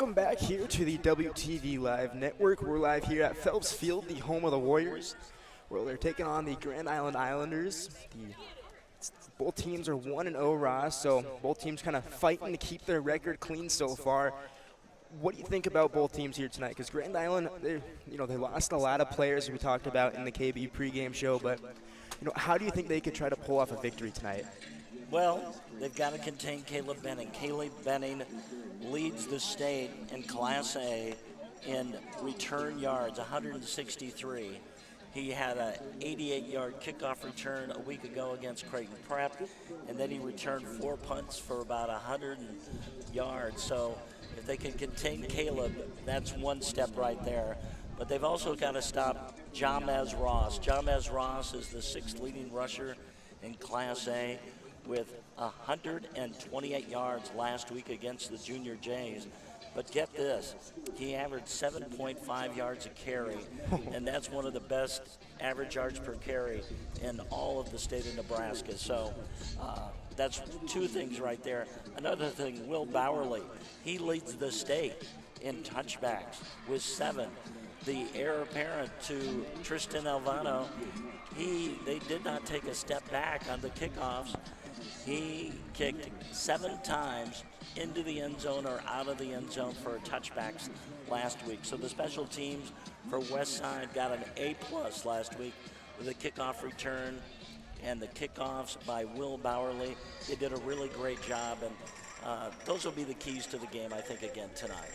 Welcome back here to the WTV Live Network. We're live here at Phelps Field, the home of the Warriors, where they're taking on the Grand Island Islanders. Both teams are 1-0, Ross, so both teams kind of fighting to keep their record clean so far. What do you think about both teams here tonight? Because Grand Island, they lost a lot of players, as we talked about in the KB pregame show, but how do you think they could try to pull off a victory tonight? Well, they've got to contain Caleb Benning. Caleb Benning leads the state in Class A in return yards, 163. He had an 88-yard kickoff return a week ago against Creighton Prep, and then he returned 4 punts for about 100 yards. So if they can contain Caleb, that's one step right there. But they've also got to stop Jamez Ross. Jamez Ross is the 6th leading rusher in Class A with 128 yards last week against the Junior Jays. But get this, he averaged 7.5 yards a carry, and that's one of the best average yards per carry in all of the state of Nebraska. So that's two things right there. Another thing, Will Bowerly, he leads the state in touchbacks with 7. The heir apparent to Tristan Alvano, they did not take a step back on the kickoffs. He kicked 7 times into the end zone or out of the end zone for touchbacks last week. So the special teams for Westside got an A+ last week with a kickoff return and the kickoffs by Will Bowerly. They did a really great job, and those will be the keys to the game, I think, again tonight.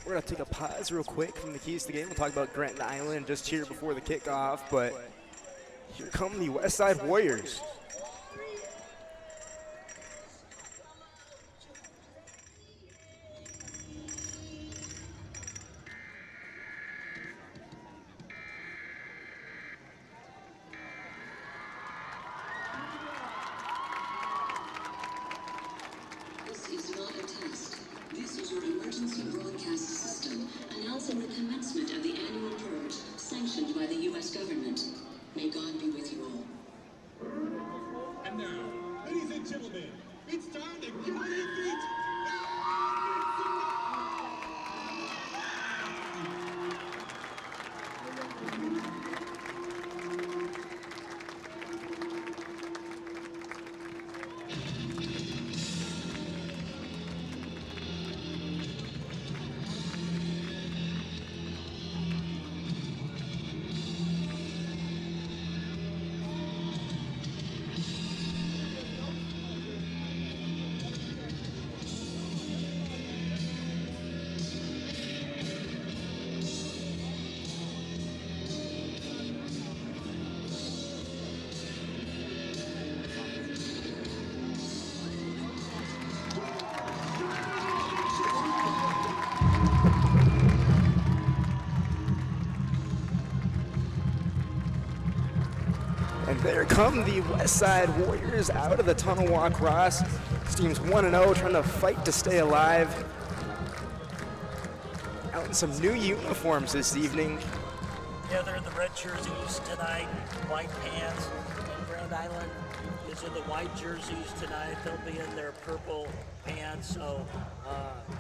We're going to take a pause real quick from the keys to the game. We'll talk about Grand Island just here before the kickoff, but here come the Westside Warriors. And there come the Westside Warriors out of the tunnel walk, Ross. This team's 1-0, trying to fight to stay alive. Out in some new uniforms this evening. Yeah, they're in the red jerseys tonight, white pants. And Grand Island is in the white jerseys tonight. They'll be in their purple pants. So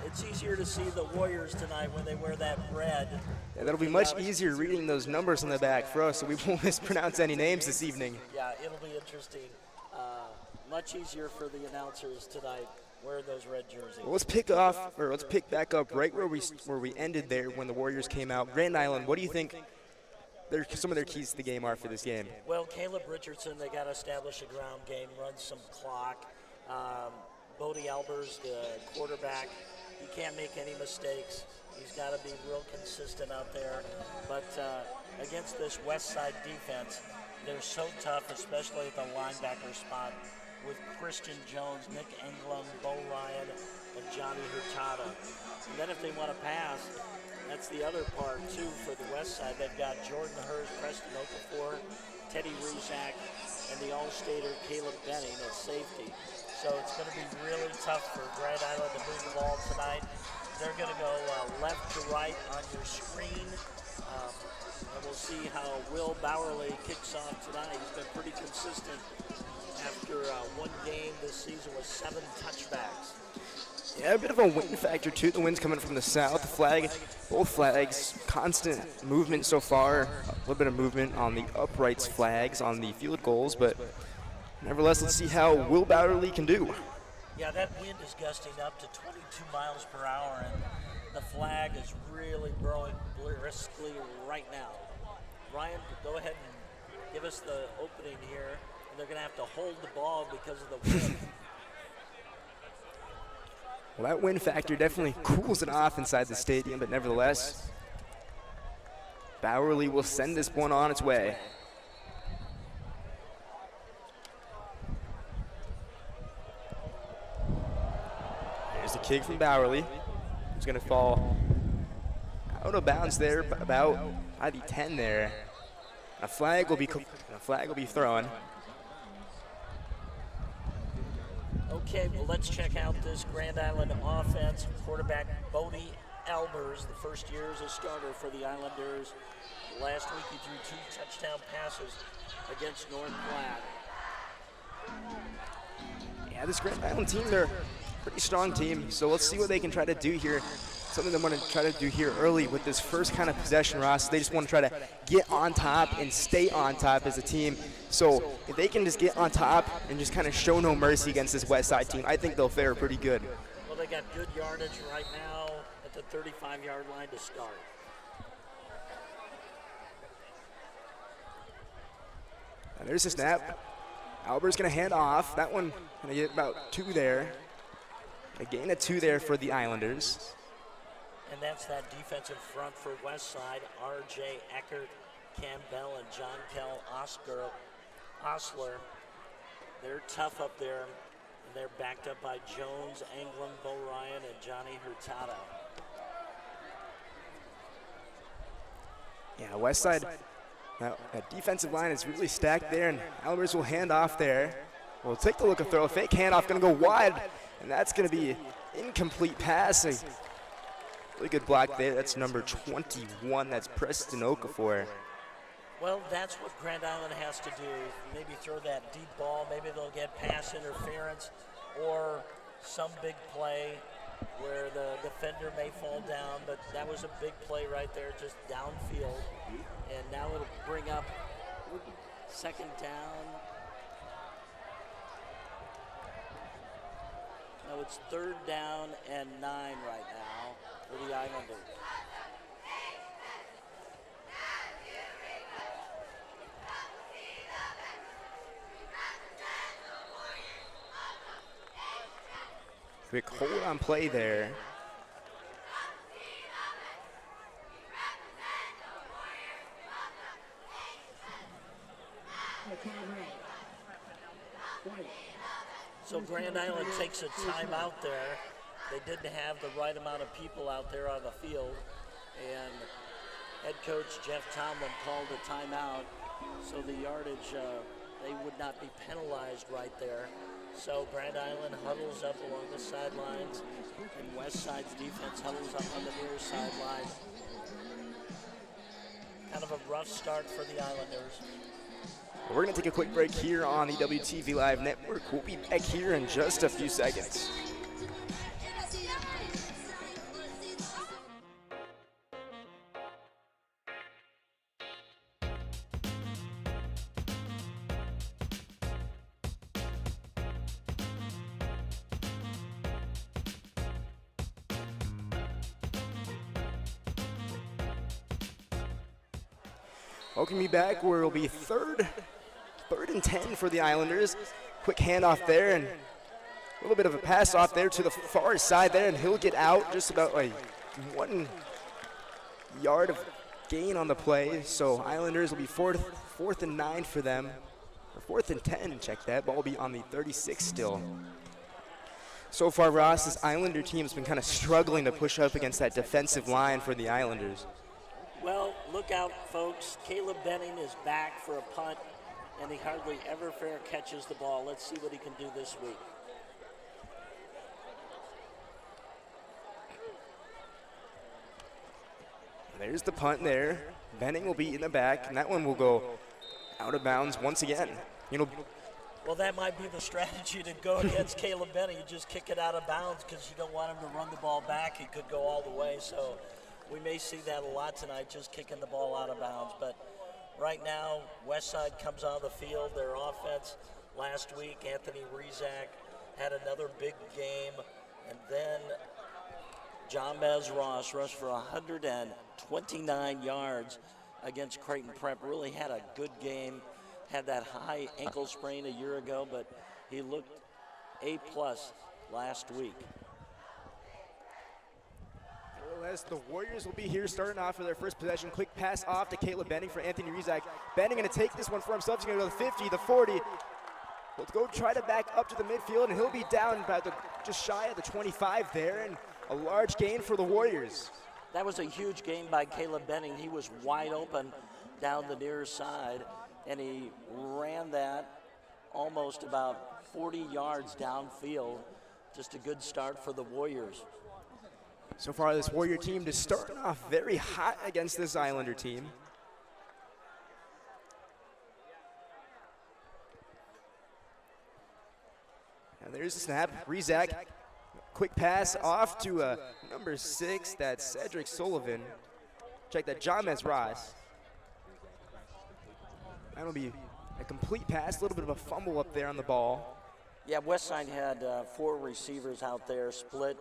it's easier to see the Warriors tonight when they wear that red. Yeah, that'll be much easier reading those numbers on the back for us, so we won't mispronounce any names this evening. Yeah, it'll be interesting. Much easier for the announcers tonight wearing those red jerseys. Well, let's pick back up right where we ended there when the Warriors came out. Grand Island, what do you think some of their keys to the game are for this game? Well, Caleb Richardson, they got to establish a ground game, run some clock. Bodie Albers, the quarterback, he can't make any mistakes. He's got to be real consistent out there. But against this Westside defense, they're so tough, especially at the linebacker spot with Christian Jones, Nick Englund, Bo Ryan, and Johnny Hurtado. And then if they want to pass, that's the other part, too, for the Westside. They've got Jordan Hurst, Preston Okafor, Teddy Ruzak, and the All-Stater Caleb Benning at safety. So it's going to be really tough for Grand Island to move the ball tonight. They're going to go left to right on your screen. And we'll see how Will Bowerly kicks off tonight. He's been pretty consistent after one game this season with 7 touchbacks Yeah, a bit of a wind factor too. The wind's coming from the south. The flag, both flags, constant movement so far. A little bit of movement on the uprights flags on the field goals, but nevertheless, let's see how Will Bowerly can do. Yeah, that wind is gusting up to 22 miles per hour, and the flag is really blowing briskly right now. Ryan, go ahead and give us the opening here. And they're going to have to hold the ball because of the wind. Well, that wind factor definitely cools it off inside the stadium, but nevertheless, Bowerly will send this one on its way. There's the kick from Bowerly. It's going to fall out of bounds there, about by the 10 there. A flag will be thrown. Okay, well, let's check out this Grand Island offense. Quarterback Bodie Albers, the first year as a starter for the Islanders. Last week he threw 2 touchdown passes against North Platte. Yeah, this Grand Island team, they're a pretty strong team, so let's see what they can try to do here. Something they want to try to do here early with this first kind of possession, Ross. They just want to try to get on top and stay on top as a team. So if they can just get on top and just kind of show no mercy against this Westside team, I think they'll fare pretty good. Well, they got good yardage right now at the 35-yard line to start. And there's the snap. Albert's going to hand off. That one going to get about 2 there. A gain of 2 there for the Islanders. And that's that defensive front for Westside. R.J. Eckert, Campbell, and John Kell Osler. They're tough up there, and they're backed up by Jones, Anglin, Bo Ryan, and Johnny Hurtado. Yeah, Westside, that defensive line is really stacked there, and Albers will hand off there. We'll take the look of throw. Fake handoff going to go wide, and that's going to be incomplete passing. Really good block there. That's number 21. That's Preston Okafor. Well, that's what Grand Island has to do. Maybe throw that deep ball. Maybe they'll get pass interference or some big play where the defender may fall down. But that was a big play right there, just downfield. And now it'll bring up 2nd down. No, it's 3rd down and 9 right now for the Islanders. Quick hold on play there. So Grand Island takes a timeout there. They didn't have the right amount of people out there on the field, and head coach Jeff Tomlin called a timeout, so the yardage, they would not be penalized right there. So Grand Island huddles up along the sidelines, and Westside's defense huddles up on the near sideline. Kind of a rough start for the Islanders. We're going to take a quick break here on the WTV Live Network. We'll be back here in just a few seconds. Welcome me back where it'll be third and 10 for the Islanders. Quick handoff there and a little bit of a pass off there to the far side there, and he'll get out just about like 1 yard of gain on the play. So Islanders will be fourth and 9 for them, or 4th and 10, check that. Ball will be on the 36 still. So far, Ross, this Islander team has been kind of struggling to push up against that defensive line for the Islanders. Well, look out, folks. Caleb Benning is back for a punt, and he hardly ever fair catches the ball. Let's see what he can do this week. There's the punt there. Benning will be in the back, and that one will go out of bounds once again. Well, Well, that might be the strategy to go against Caleb Benning. You just kick it out of bounds because you don't want him to run the ball back. He could go all the way. So we may see that a lot tonight, just kicking the ball out of bounds. But right now, Westside comes on the field. Their offense last week, Anthony Rizak had another big game. And then Jambez Ross rushed for 129 yards against Creighton Prep. Really had a good game. Had that high ankle sprain a year ago, but he looked A+ last week. Nevertheless, the Warriors will be here starting off for their first possession. Quick pass off to Caleb Benning for Anthony Rizak. Benning going to take this one for himself. He's going to go to the 50, the 40. Let's go try to back up to the midfield, and he'll be down about just shy of the 25 there, and a large gain for the Warriors. That was a huge game by Caleb Benning. He was wide open down the near side, and he ran that almost about 40 yards downfield. Just a good start for the Warriors. So far, this Warrior team just starting off very hot against this Islander team. And there's the snap. Rizak, quick pass off to number 6, that's Cedric Sullivan. Check that, Jambez Ross. That'll be a complete pass, a little bit of a fumble up there on the ball. Yeah, Westside had 4 receivers out there, split,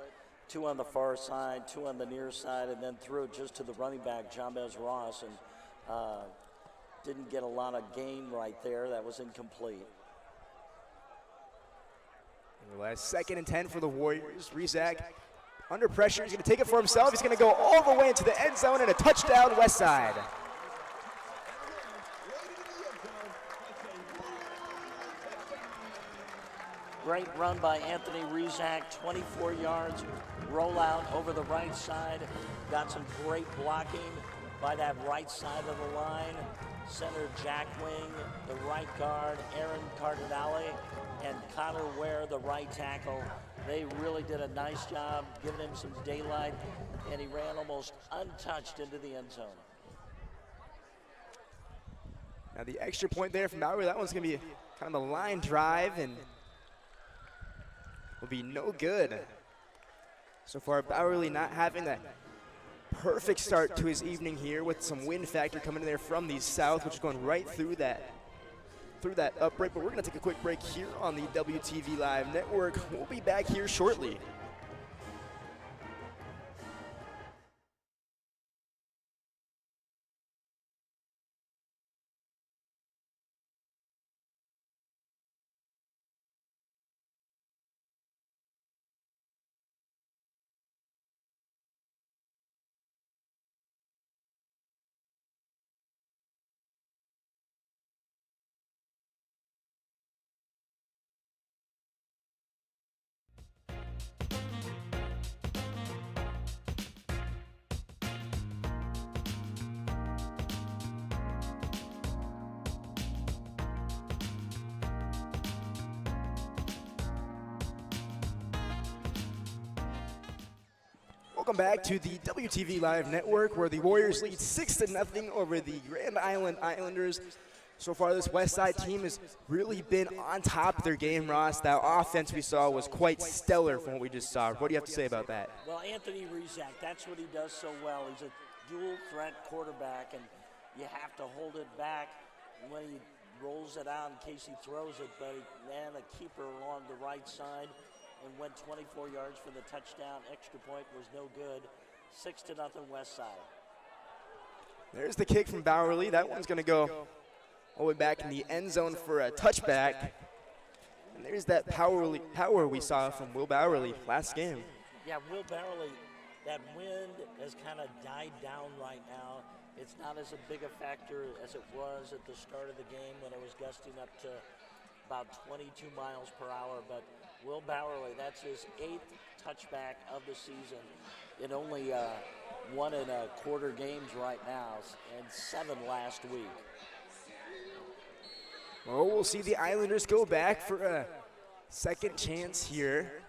2 on the far side, 2 on the near side, and then threw it just to the running back, Jambez Ross, and didn't get a lot of gain right there. That was incomplete. Last 2nd and 10 for the Warriors. Rizak under pressure. He's going to take it for himself. He's going to go all the way into the end zone and a touchdown, Westside. Great run by Anthony Rizak, 24 yards, rollout over the right side. Got some great blocking by that right side of the line. Center Jack Wing, the right guard, Aaron Cardinale, and Connor Ware, the right tackle. They really did a nice job giving him some daylight, and he ran almost untouched into the end zone. Now the extra point there from Bowery, that one's going to be kind of a line drive and will be no good. So far, Bowerly not having that perfect start to his evening here with some wind factor coming in there from the south, which is going right through that upright. But we're going to take a quick break here on the WTV Live Network. We'll be back here shortly. Welcome back to the WTV Live Network, where the Warriors lead 6-0 over the Grand Island Islanders. So far, this Westside team has really been on top of their game, Ross. That offense we saw was quite stellar from what we just saw. What do you have to say about that? Well, Anthony Rizak, that's what he does so well. He's a dual threat quarterback, and you have to hold it back when he rolls it out in case he throws it, but he ran a keeper along the right side and went 24 yards for the touchdown. Extra point was no good. 6-0 Westside. There's the kick from Bowerly. That one's going to go all the way back in the end zone for a touchback. And there's that power we saw from Will Bowerly last game. Yeah, Will Bowerly, that wind has kind of died down right now. It's not as a big a factor as it was at the start of the game when it was gusting up to about 22 miles per hour. But Will Bowerly, that's his 8th touchback of the season in only 1 1/4 games right now, and 7 last week. Well, we'll see the Islanders go back for a second chance here,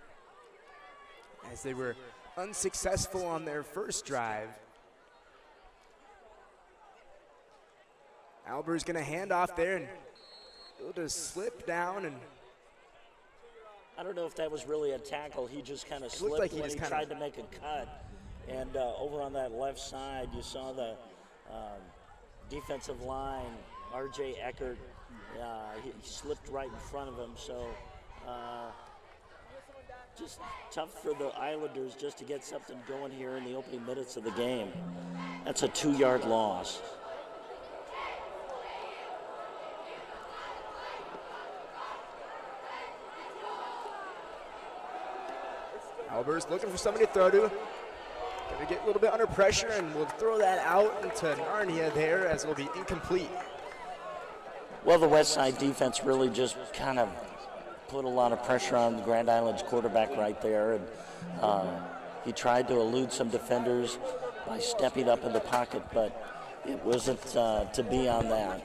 as they were unsuccessful on their first drive. Albert's going to hand off there, and He'll just slip down, and I don't know if that was really a tackle. He just kind of slipped like he when he just tried to make a cut. And over on that left side, you saw the defensive line, R.J. Eckert. He slipped right in front of him. So just tough for the Islanders just to get something going here in the opening minutes of the game. That's a 2-yard loss. Albers looking for somebody to throw to. Gonna get a little bit under pressure, and we'll throw that out into Narnia there, as it'll be incomplete. Well, the Westside defense really just kind of put a lot of pressure on the Grand Island's quarterback right there, and he tried to elude some defenders by stepping up in the pocket, but it wasn't to be on that.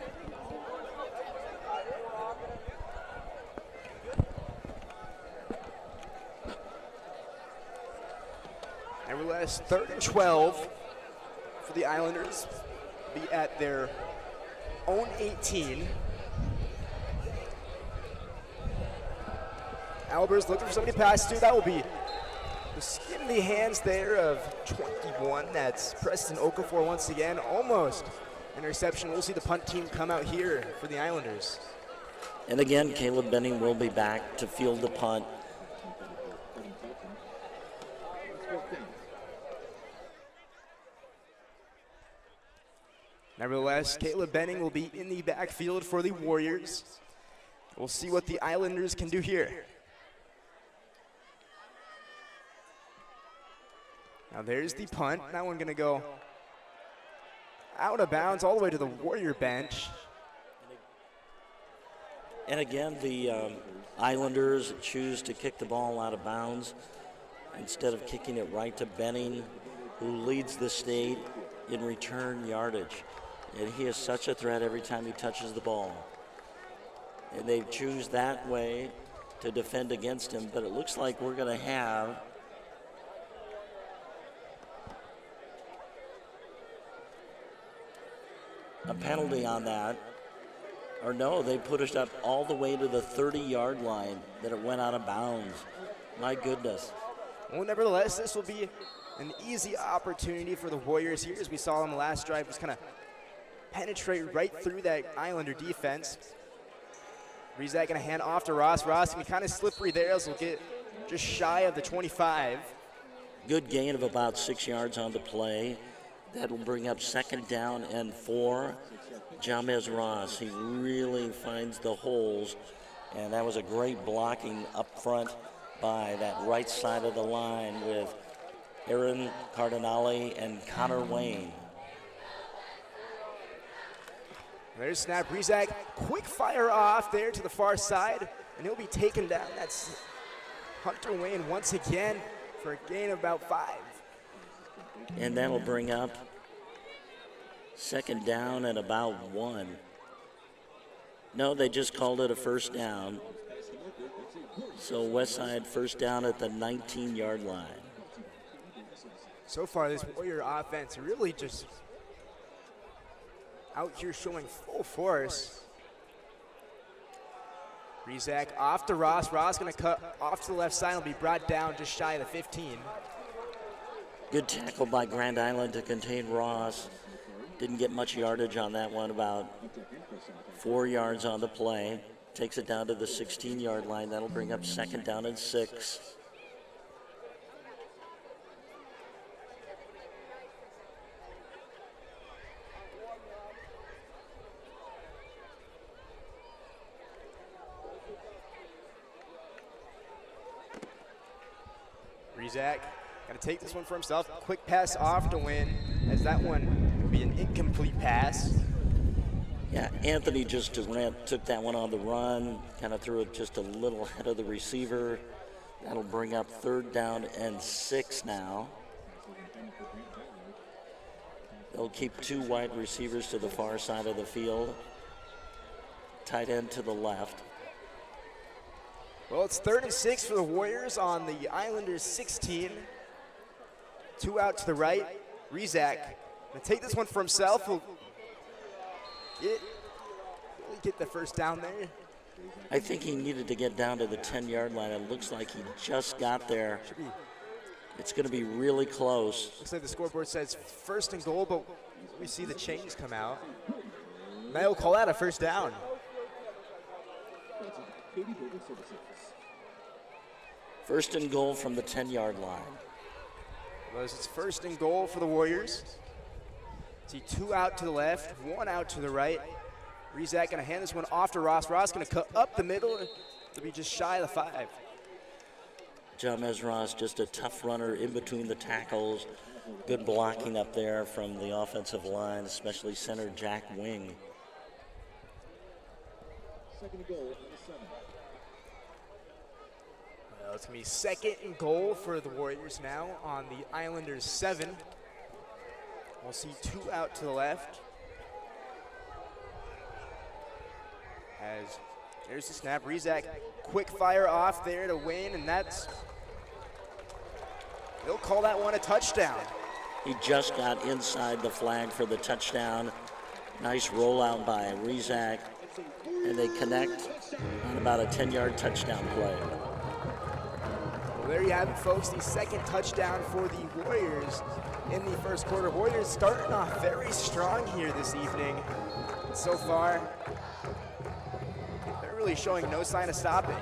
Nevertheless, 3rd and 12 for the Islanders. Be at their own 18. Albers looking for somebody to pass to. That will be the skin in the hands there of 21. That's Preston Okafor once again. Almost interception. We'll see the punt team come out here for the Islanders. And again, Caleb Benning will be back to field the punt. Nevertheless, Caleb Benning will be in the backfield for the Warriors. We'll see what the Islanders can do here. Now there's the punt. That one gonna go out of bounds all the way to the Warrior bench. And again, the Islanders choose to kick the ball out of bounds instead of kicking it right to Benning, who leads the state in return yardage. And he is such a threat every time he touches the ball. And they choose that way to defend against him, but it looks like we're going to have a penalty on that. Or no, they put it up all the way to the 30-yard line that it went out of bounds. My goodness. Well, nevertheless, this will be an easy opportunity for the Warriors here, as we saw on the last drive, just kind of penetrate right through that Islander defense. Rizak gonna hand off to Ross. Ross gonna be kind of slippery there, as we'll get just shy of the 25. Good gain of about 6 yards on the play. That'll bring up 2nd down and 4. Jamez Ross, he really finds the holes, and that was a great blocking up front by that right side of the line with Aaron Cardinale and Connor Wayne. There's snap. Rizak, quick fire off there to the far side, and he'll be taken down. That's Hunter Wayne once again for a gain of about 5. And that'll bring up 2nd down and about 1. No, they just called it a 1st down. So Westside 1st down at the 19-yard line. So far, this Warrior offense really just out here showing full force. Rizak off to Ross. Ross gonna cut off to the left side. Will be brought down just shy of the 15. Good tackle by Grand Island to contain Ross. Didn't get much yardage on that one, about 4 yards on the play. Takes it down to the 16-yard line. That'll bring up 2nd down and 6. Rizak gonna take this one for himself. Quick pass off to Win, as that one will be an incomplete pass. Yeah, Anthony just took that one on the run, kind of threw it just a little ahead of the receiver. That'll bring up 3rd down and 6 now. They'll keep 2 wide receivers to the far side of the field. Tight end to the left. Well, it's 3rd and 6 for the Warriors on the Islanders 16. 2 out to the right. Rizak gonna take this one for himself. He'll really get the 1st down there. I think he needed to get down to the 10-yard line. It looks like he just got there. It's going to be really close. Looks like the scoreboard says 1st and goal, but we see the chains come out. They'll call that a first down. First and goal from the 10-yard line. Well, it's 1st and goal for the Warriors. See 2 out to the left, 1 out to the right. Rizak gonna hand this one off to Ross. Ross gonna cut up the middle to be just shy of the 5. Jamez Ross, just a tough runner in between the tackles. Good blocking up there from the offensive line, especially center Jack Wing. 2nd goal for the 7. Well, it's gonna be 2nd and goal for the Warriors now on the Islanders 7. We'll see 2 out to the left. As there's the snap, Rizak quick fire off there to win, and they'll call that one a touchdown. He just got inside the flag for the touchdown. Nice rollout by Rizak, and they connect on about a 10-yard touchdown play. Well, there you have it, folks. The 2nd touchdown for the Warriors in the 1st quarter. Warriors starting off very strong here this evening. So far, they're really showing no sign of stopping.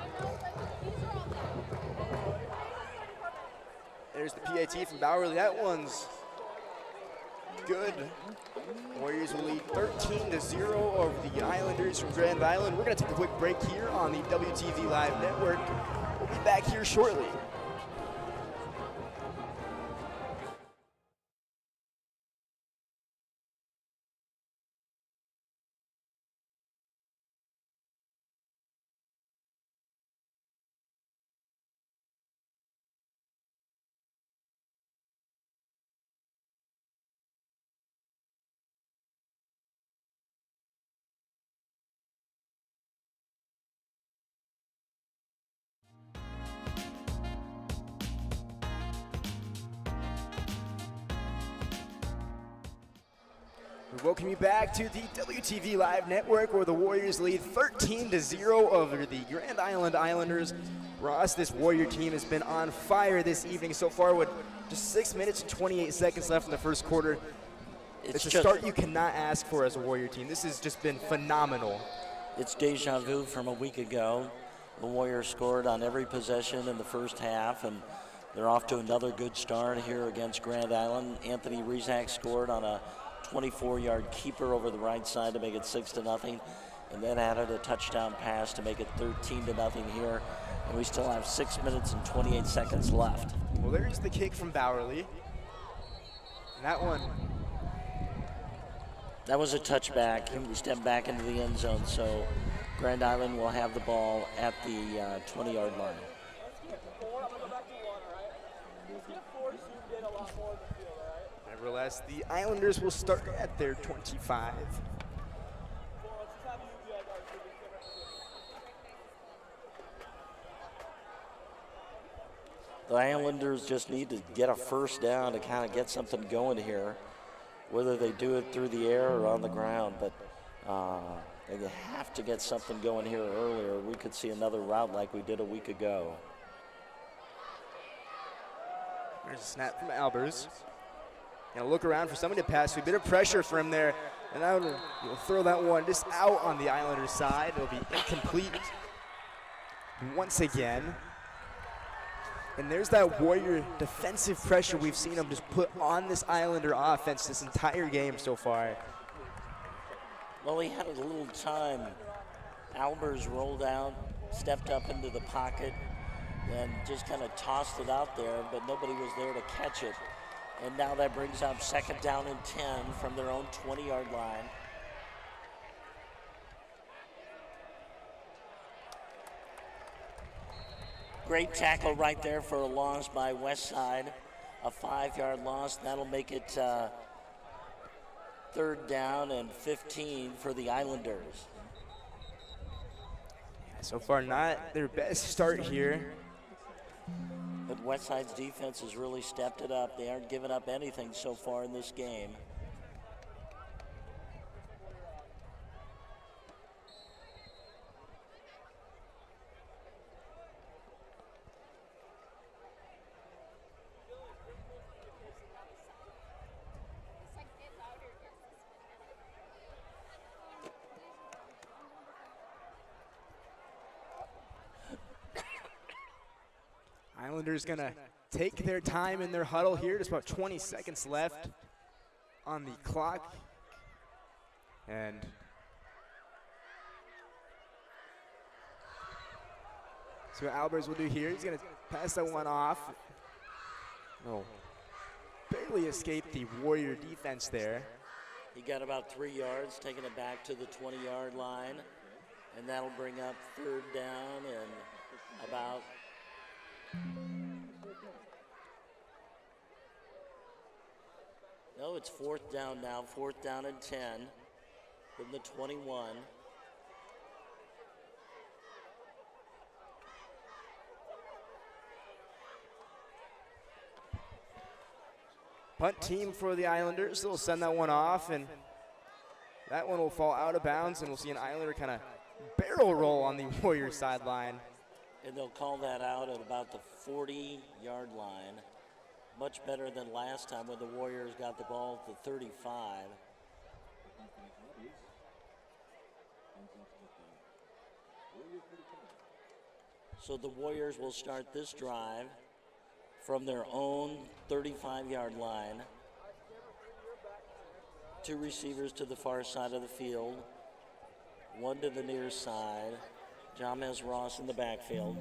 There's the PAT from Bowerly. That one's good. Warriors will lead 13-0 over the Islanders from Grand Island. We're going to take a quick break here on the WTV Live Network. We'll be back here shortly. We welcome you back to the WTV Live Network, where the Warriors lead 13-0 over the Grand Island Islanders. Ross, this Warrior team has been on fire this evening so far with just 6 minutes and 28 seconds left in the 1st quarter. It's a start you cannot ask for as a Warrior team. This has just been phenomenal. It's deja vu from a week ago. The Warriors scored on every possession in the 1st half, and they're off to another good start here against Grand Island. Anthony Rizak scored on a 24-yard keeper over the right side to make it 6-0, and then added a touchdown pass to make it 13-0 here. And we still have 6 minutes and 28 seconds left. Well, there's the kick from Bowerly. And that was a touchback. He stepped back into the end zone, so Grand Island will have the ball at the 20-yard line. Nevertheless, the Islanders will start at their 25. The Islanders just need to get a 1st down to kind of get something going here, whether they do it through the air or on the ground. But they have to get something going here earlier. We could see another route like we did a week ago. There's a snap from Albers. Gonna look around for somebody to pass. A bit of pressure for him there, and he'll throw that one just out on the Islanders' side. It'll be incomplete once again. And there's that Warrior defensive pressure we've seen him just put on this Islander offense this entire game so far. Well, he had a little time. Albers rolled out, stepped up into the pocket, and just kind of tossed it out there, but nobody was there to catch it. And now that brings up 2nd down and 10 from their own 20-yard line. Great tackle right there for a loss by Westside. A 5-yard loss. That'll make it 3rd down and 15 for the Islanders. So far, not their best start here. But Westside's defense has really stepped it up. They aren't giving up anything so far in this game. Islanders gonna take their time in their huddle here. Just about 20 seconds left on the clock. And so what Albers will do here, he's gonna pass that one off. Oh, barely escaped the Warrior defense there. He got about 3 yards, taking it back to the 20-yard line, and that'll bring up third down and about no, it's fourth down now, fourth down and 10 from the 21. Punt team for the Islanders. They'll send that one off, and that one will fall out of bounds, and we'll see an Islander kind of barrel roll on the Warriors sideline. And they'll call that out at about the 40-yard line. Much better than last time when the Warriors got the ball at the 35. So the Warriors will start this drive from their own 35-yard line. 2 receivers to the far side of the field, 1 to the near side. James Ross in the backfield.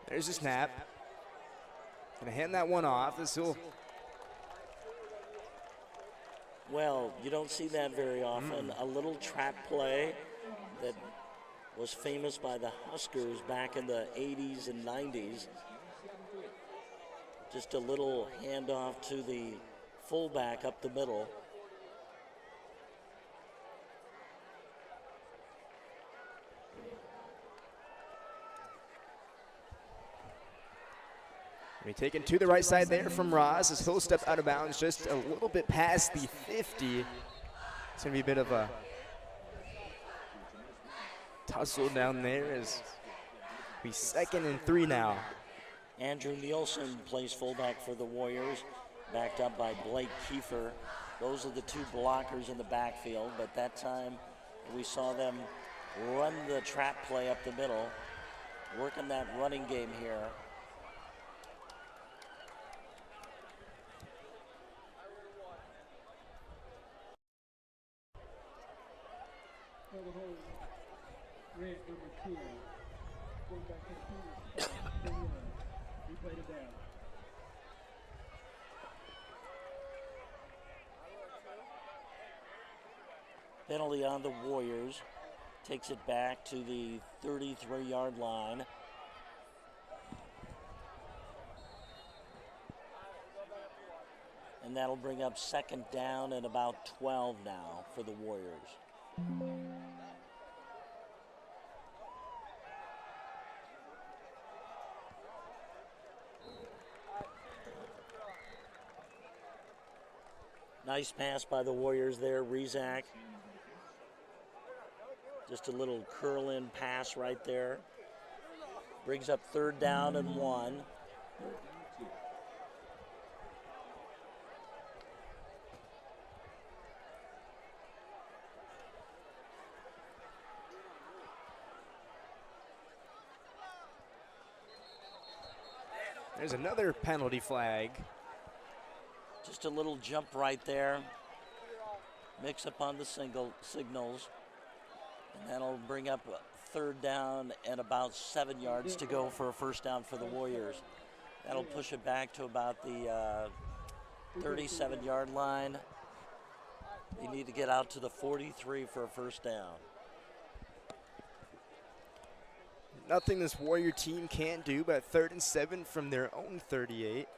There's a snap. Gonna hand that one off. This will. Well, you don't see that very often. A little trap play that was famous by the Huskers back in the 80s and 90s. Just a little handoff to the fullback up the middle. Taken to the right side there from Ross as he'll step out of bounds just a little bit past the 50. It's going to be a bit of a tussle down there as we 2nd and 3 now. Andrew Nielsen plays fullback for the Warriors, backed up by Blake Kiefer. Those are the 2 blockers in the backfield, but that time we saw them run the trap play up the middle, working that running game here. Red number 2, going back to the we played it down. Penalty on the Warriors. Takes it back to the 33-yard line. And that'll bring up 2nd down and about 12 now for the Warriors. Nice pass by the Warriors there, Rezak. Just a little curl-in pass right there. Brings up 3rd down and 1. There's another penalty flag. Just a little jump right there. Mix up on the signals. And that'll bring up 3rd down and about 7 yards to go for a 1st down for the Warriors. That'll push it back to about the 37-yard line. They need to get out to the 43 for a 1st down. Nothing this Warrior team can't do, but 3rd and 7 from their own 38.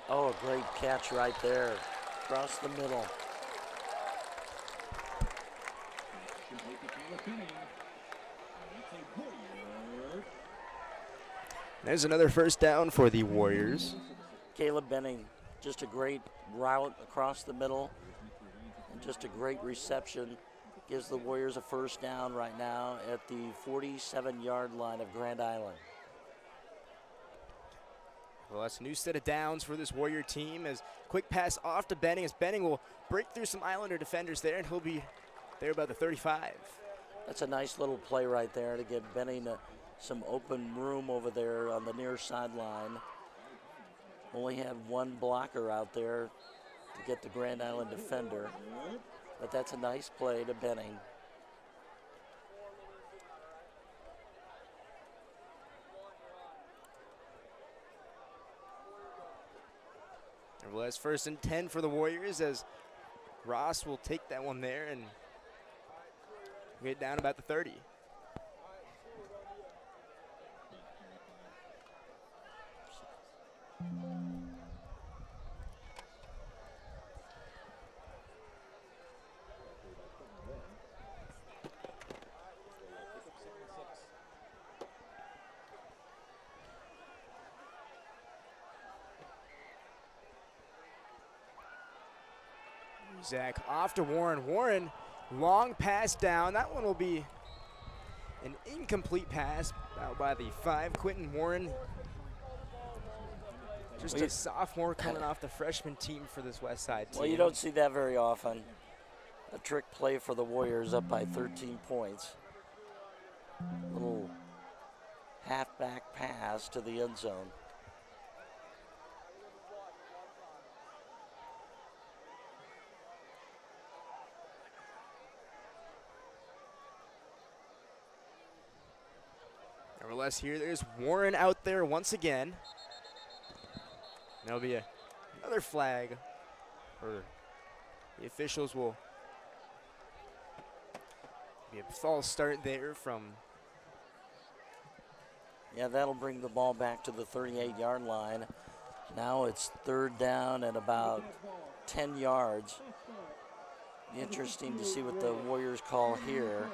Oh, a great catch right there, across the middle. There's another 1st down for the Warriors. Caleb Benning, just a great route across the middle, and just a great reception gives the Warriors a first down right now at the 47-yard line of Grand Island. Well, that's a new set of downs for this Warrior team as quick pass off to Benning as Benning will break through some Islander defenders there, and he'll be there about the 35. That's a nice little play right there to give Benning some open room over there on the near sideline. Only had one blocker out there to get the Grand Island defender, but that's a nice play to Benning. Nevertheless, 1st and 10 for the Warriors as Ross will take that one there and get down about the 30. Zach off to Warren. Warren, long pass down. That one will be an incomplete pass out by the 5. Quentin Warren, just a sophomore coming off the freshman team for this Westside team. Well, you don't see that very often. A trick play for the Warriors up by 13 points. Little halfback pass to the end zone. Nevertheless, here there's Warren out there once again. There'll be another flag, or the officials will be a false start there from. Yeah, that'll bring the ball back to the 38-yard line. Now it's 3rd down and about 10 yards. Interesting to see what the Warriors call here.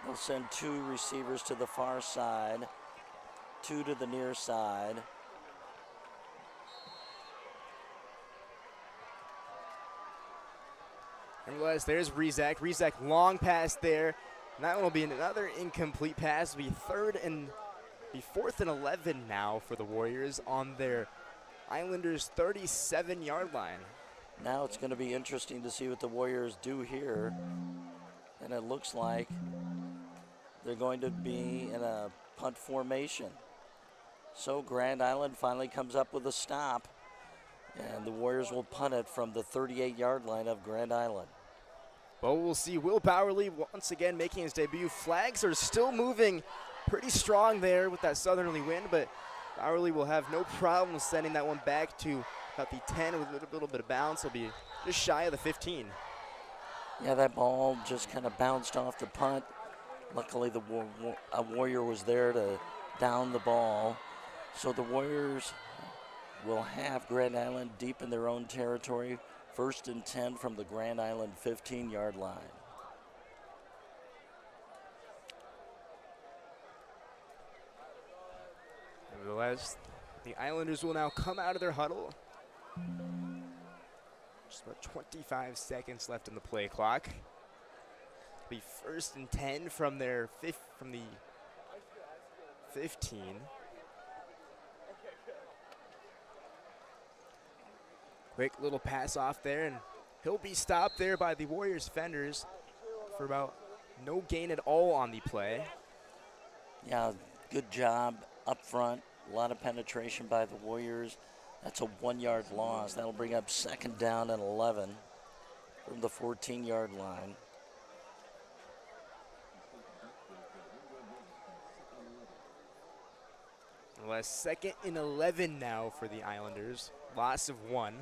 They'll send 2 receivers to the far side, 2 to the near side. Nevertheless, there's Rezak. Rezak, long pass there. And that one will be another incomplete pass. It'll be 4th and 11 now for the Warriors on their Islanders' 37-yard line. Now it's going to be interesting to see what the Warriors do here. And it looks like they're going to be in a punt formation. So Grand Island finally comes up with a stop, and the Warriors will punt it from the 38-yard line of Grand Island. Well, we'll see Will Bowerly once again making his debut. Flags are still moving pretty strong there with that southerly wind, but Bowerly will have no problem sending that one back to about the 10 with a little bit of bounce. He'll be just shy of the 15. Yeah, that ball just kind of bounced off the punt. Luckily, a Warrior was there to down the ball. So the Warriors will have Grand Island deep in their own territory. 1st and 10 from the Grand Island 15-yard line. Nevertheless, the Islanders will now come out of their huddle. Just about 25 seconds left in the play clock. It'll be 1st and 10 from the 15. Quick little pass off there, and he'll be stopped there by the Warriors defenders for about no gain at all on the play. Yeah, good job up front. A lot of penetration by the Warriors. That's a 1-yard loss. That'll bring up 2nd down and 11 from the 14-yard line. Well, 2nd and 11 now for the Islanders. Loss of 1.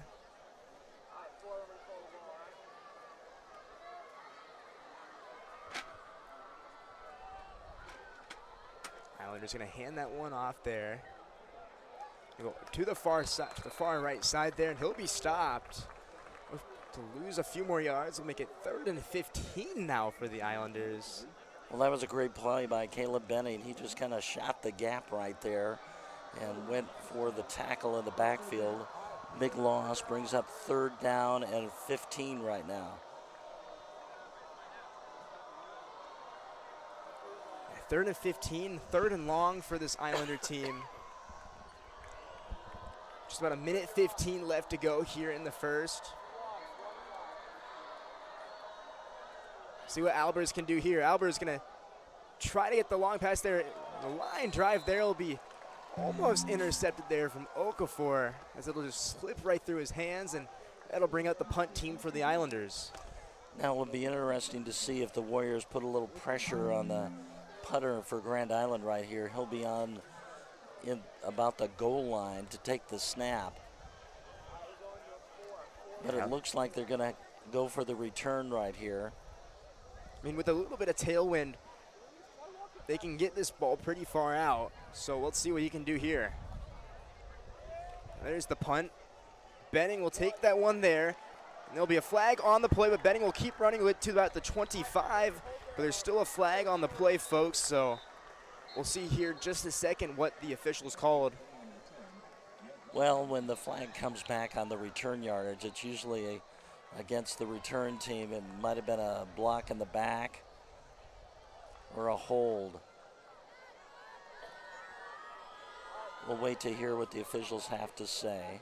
Islanders going to hand that one off there. He'll go to the far side, to the far right side there, and he'll be stopped. To lose a few more yards, will make it 3rd and 15 now for the Islanders. Well, that was a great play by Caleb Benning. He just kind of shot the gap right there and went for the tackle in the backfield. Big loss, brings up 3rd down and 15 right now. 3rd and 15, 3rd and long for this Islander team. Just about 1:15 left to go here in the first. See what Albers can do here. Albers gonna try to get the long pass there. The line drive there will be almost intercepted there from Okafor, as it'll just slip right through his hands, and that'll bring out the punt team for the Islanders. Now it will be interesting to see if the Warriors put a little pressure on the putter for Grand Island right here. He'll be on in about the goal line to take the snap. But it looks like they're going to go for the return right here. I mean, with a little bit of tailwind, they can get this ball pretty far out. So let's see what he can do here. There's the punt. Benning will take that one there. And there'll be a flag on the play, but Benning will keep running it to about the 25. But there's still a flag on the play, folks. So we'll see here just a second what the officials called. Well, when the flag comes back on the return yardage, it's usually against the return team. It might have been a block in the back or a hold. We'll wait to hear what the officials have to say.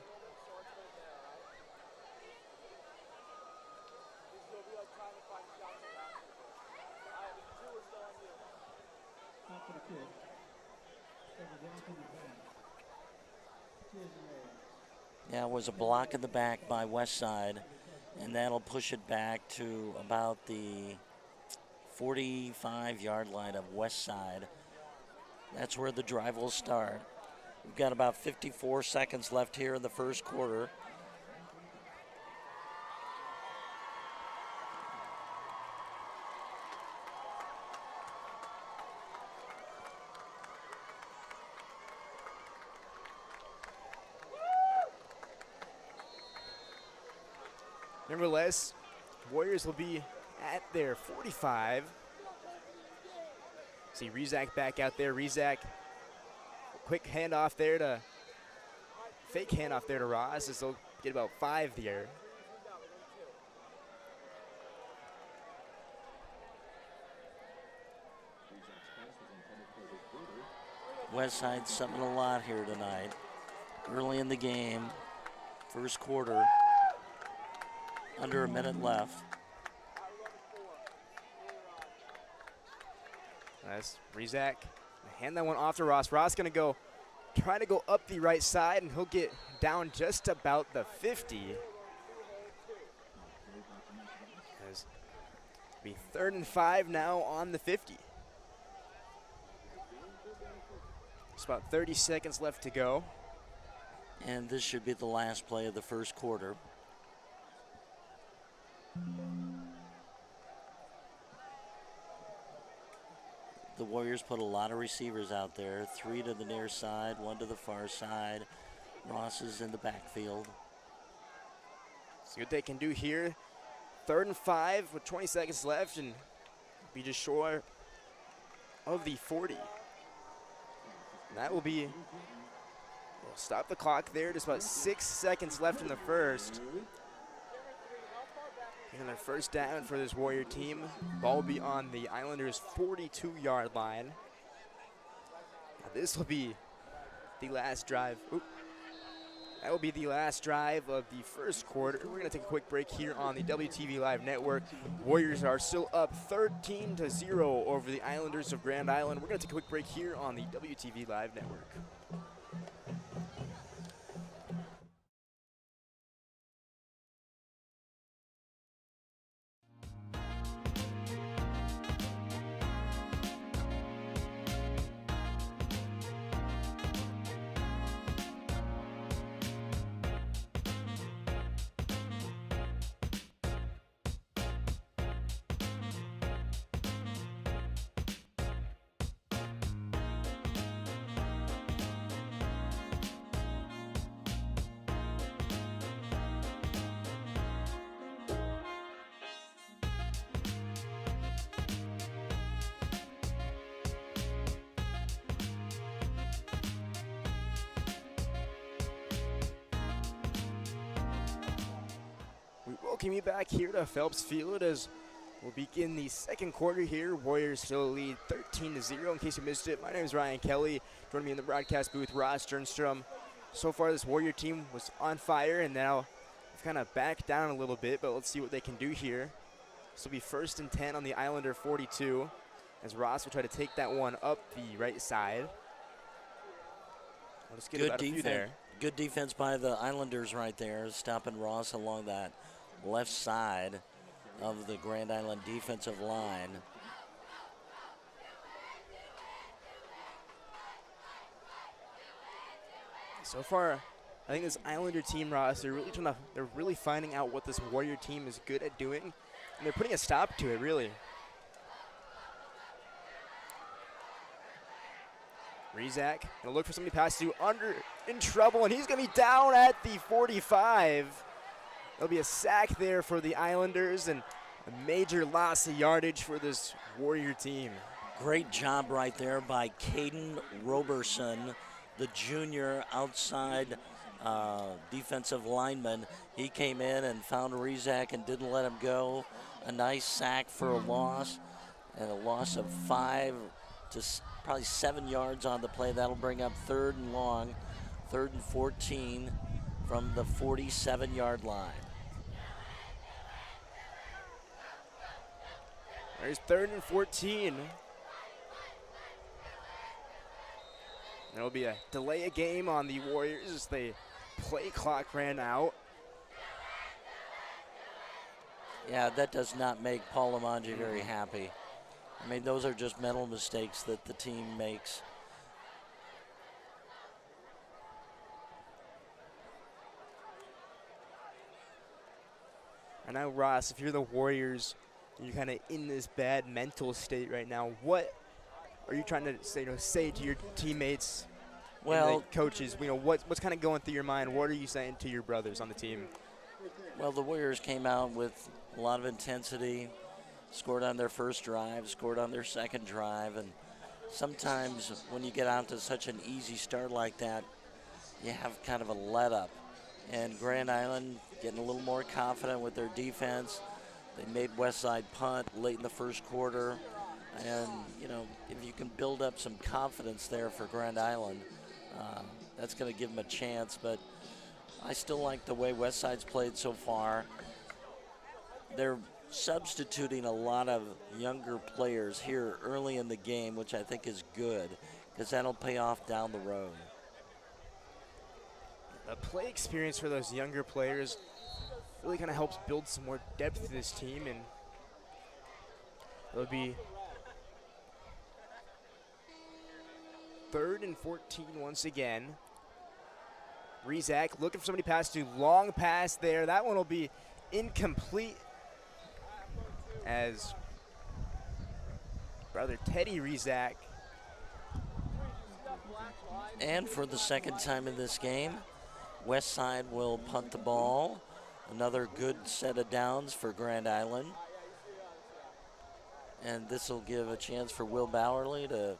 Yeah, it was a block in the back by Westside, and that'll push it back to about the 45-yard line of Westside. That's where the drive will start. We've got about 54 seconds left here in the first quarter. Nevertheless, Warriors will be at their 45. See Rizak back out there. Rizak, quick handoff there to, fake handoff there to Ross, as they'll get about 5 here. Westside something a lot here tonight. Early in the game, first quarter. Under a minute left. That's Rizak. Hand that one off to Ross. Ross gonna go, try to go up the right side, and he'll get down just about the 50. It'll be 3rd and 5 now on the 50. It's about 30 seconds left to go. And this should be the last play of the first quarter. The Warriors put a lot of receivers out there. 3 to the near side, 1 to the far side. Ross is in the backfield. See what they can do here. 3rd and 5 with 20 seconds left, and be just short of the 40. And that will be, we'll stop the clock there. Just about 6 seconds left in the first. And their first down for this Warrior team. Ball will be on the Islanders' 42-yard line. Now this will be the last drive. That will be the last drive of the first quarter. We're going to take a quick break here on the WTV Live Network. Warriors are still up 13-0 over the Islanders of Grand Island. We're going to take a quick break here on the WTV Live Network. Welcome you back here to Phelps Field as We'll begin the second quarter here. Warriors still lead 13-0. In case you missed it, my name is Ryan Kelly. Joining me in the broadcast booth, Ross Sternstrom. So far, this Warrior team was on fire, and now they've kind of backed down a little bit, but let's see what they can do here. This will be 1st and 10 on the Islander 42, as Ross will try to take that one up the right side. Let's get about a few there. Good defense by the Islanders right there, stopping Ross along that left side of the Grand Island defensive line. So far, I think this Islander team, Ross, they're really finding out what this Warrior team is good at doing, and they're putting a stop to it, really. Rizak gonna look for somebody to pass to, in trouble, and he's gonna be down at the 45. There'll be a sack there for the Islanders and a major loss of yardage for this Warrior team. Great job right there by Caden Roberson, the junior outside defensive lineman. He came in and found Rizak and didn't let him go. A nice sack for a loss, and a loss of 5 to probably 7 yards on the play. That'll bring up 3rd and long, 3rd and 14 from the 47-yard line. There's 3rd and 14. There'll be a delay of game on the Warriors as the play clock ran out. Yeah, that does not make Paul Lamanji very happy. I mean, those are just mental mistakes that the team makes. And now, Ross, if you're the Warriors, you're kind of in this bad mental state right now. What are you trying to say to your teammates, and the coaches? What's kind of going through your mind? What are you saying to your brothers on the team? Well, the Warriors came out with a lot of intensity, scored on their first drive, scored on their second drive, and sometimes when you get out to such an easy start like that, you have kind of a let up. And Grand Island getting a little more confident with their defense. They made Westside punt late in the first quarter. And, if you can build up some confidence there for Grand Island, that's going to give them a chance. But I still like the way Westside's played so far. They're substituting a lot of younger players here early in the game, which I think is good, because that'll pay off down the road. The play experience for those younger players really kind of helps build some more depth to this team, and it'll be 3rd and 14 once again. Rizak looking for somebody to pass to, long pass there. That one will be incomplete as brother Teddy Rizak. And for the second time in this game, Westside will punt the ball. Another good set of downs for Grand Island. And this will give a chance for Will Bowerly to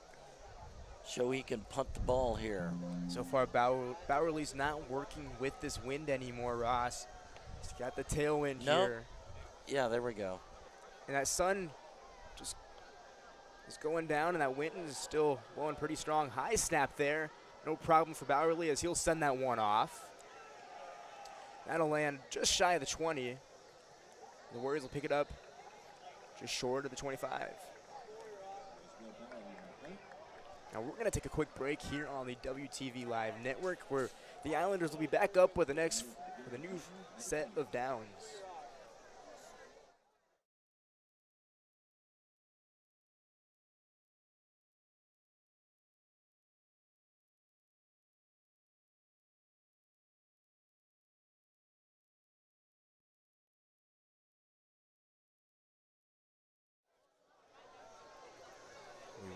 show he can punt the ball here. So far, Bowerly's not working with this wind anymore, Ross. He's got the tailwind here. Yeah, there we go. And that sun just is going down, and that wind is still blowing pretty strong. High snap there. No problem for Bowerly as he'll send that one off. That'll land just shy of the 20. The Warriors will pick it up just short of the 25. Now we're going to take a quick break here on the WTV Live Network, where the Islanders will be back up with a new set of downs.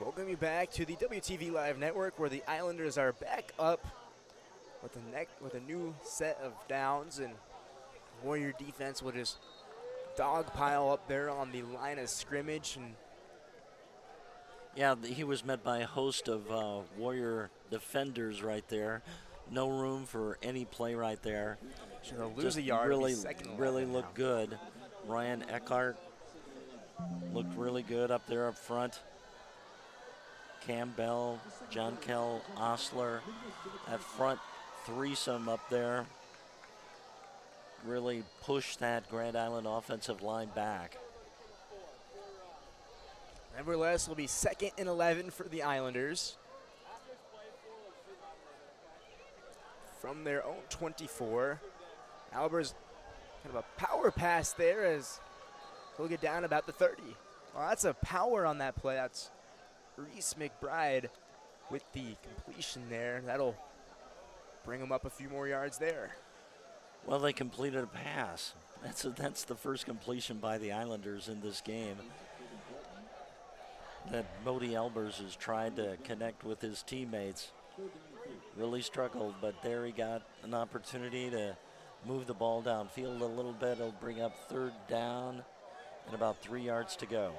Welcome you back to the WTV Live Network, where the Islanders are back up with a new set of downs, and Warrior defense will just dogpile up there on the line of scrimmage. And yeah, he was met by a host of Warrior defenders right there. No room for any play right there. Lose a yard. Really looked good. Ryan Eckhart looked really good up there up front. Campbell, John Kell, Osler, that front threesome up there really pushed that Grand Island offensive line back. Nevertheless, will be 2nd and 11 for the Islanders. From their own 24. Albert's kind of a power pass there as he'll get down about the 30. Well, that's a power on that play. That's Reese McBride with the completion there. That'll bring him up a few more yards there. Well, they completed a pass. That's the first completion by the Islanders in this game. That Bodie Albers has tried to connect with his teammates. Really struggled, but there he got an opportunity to move the ball downfield a little bit. It'll bring up 3rd down and about 3 yards to go.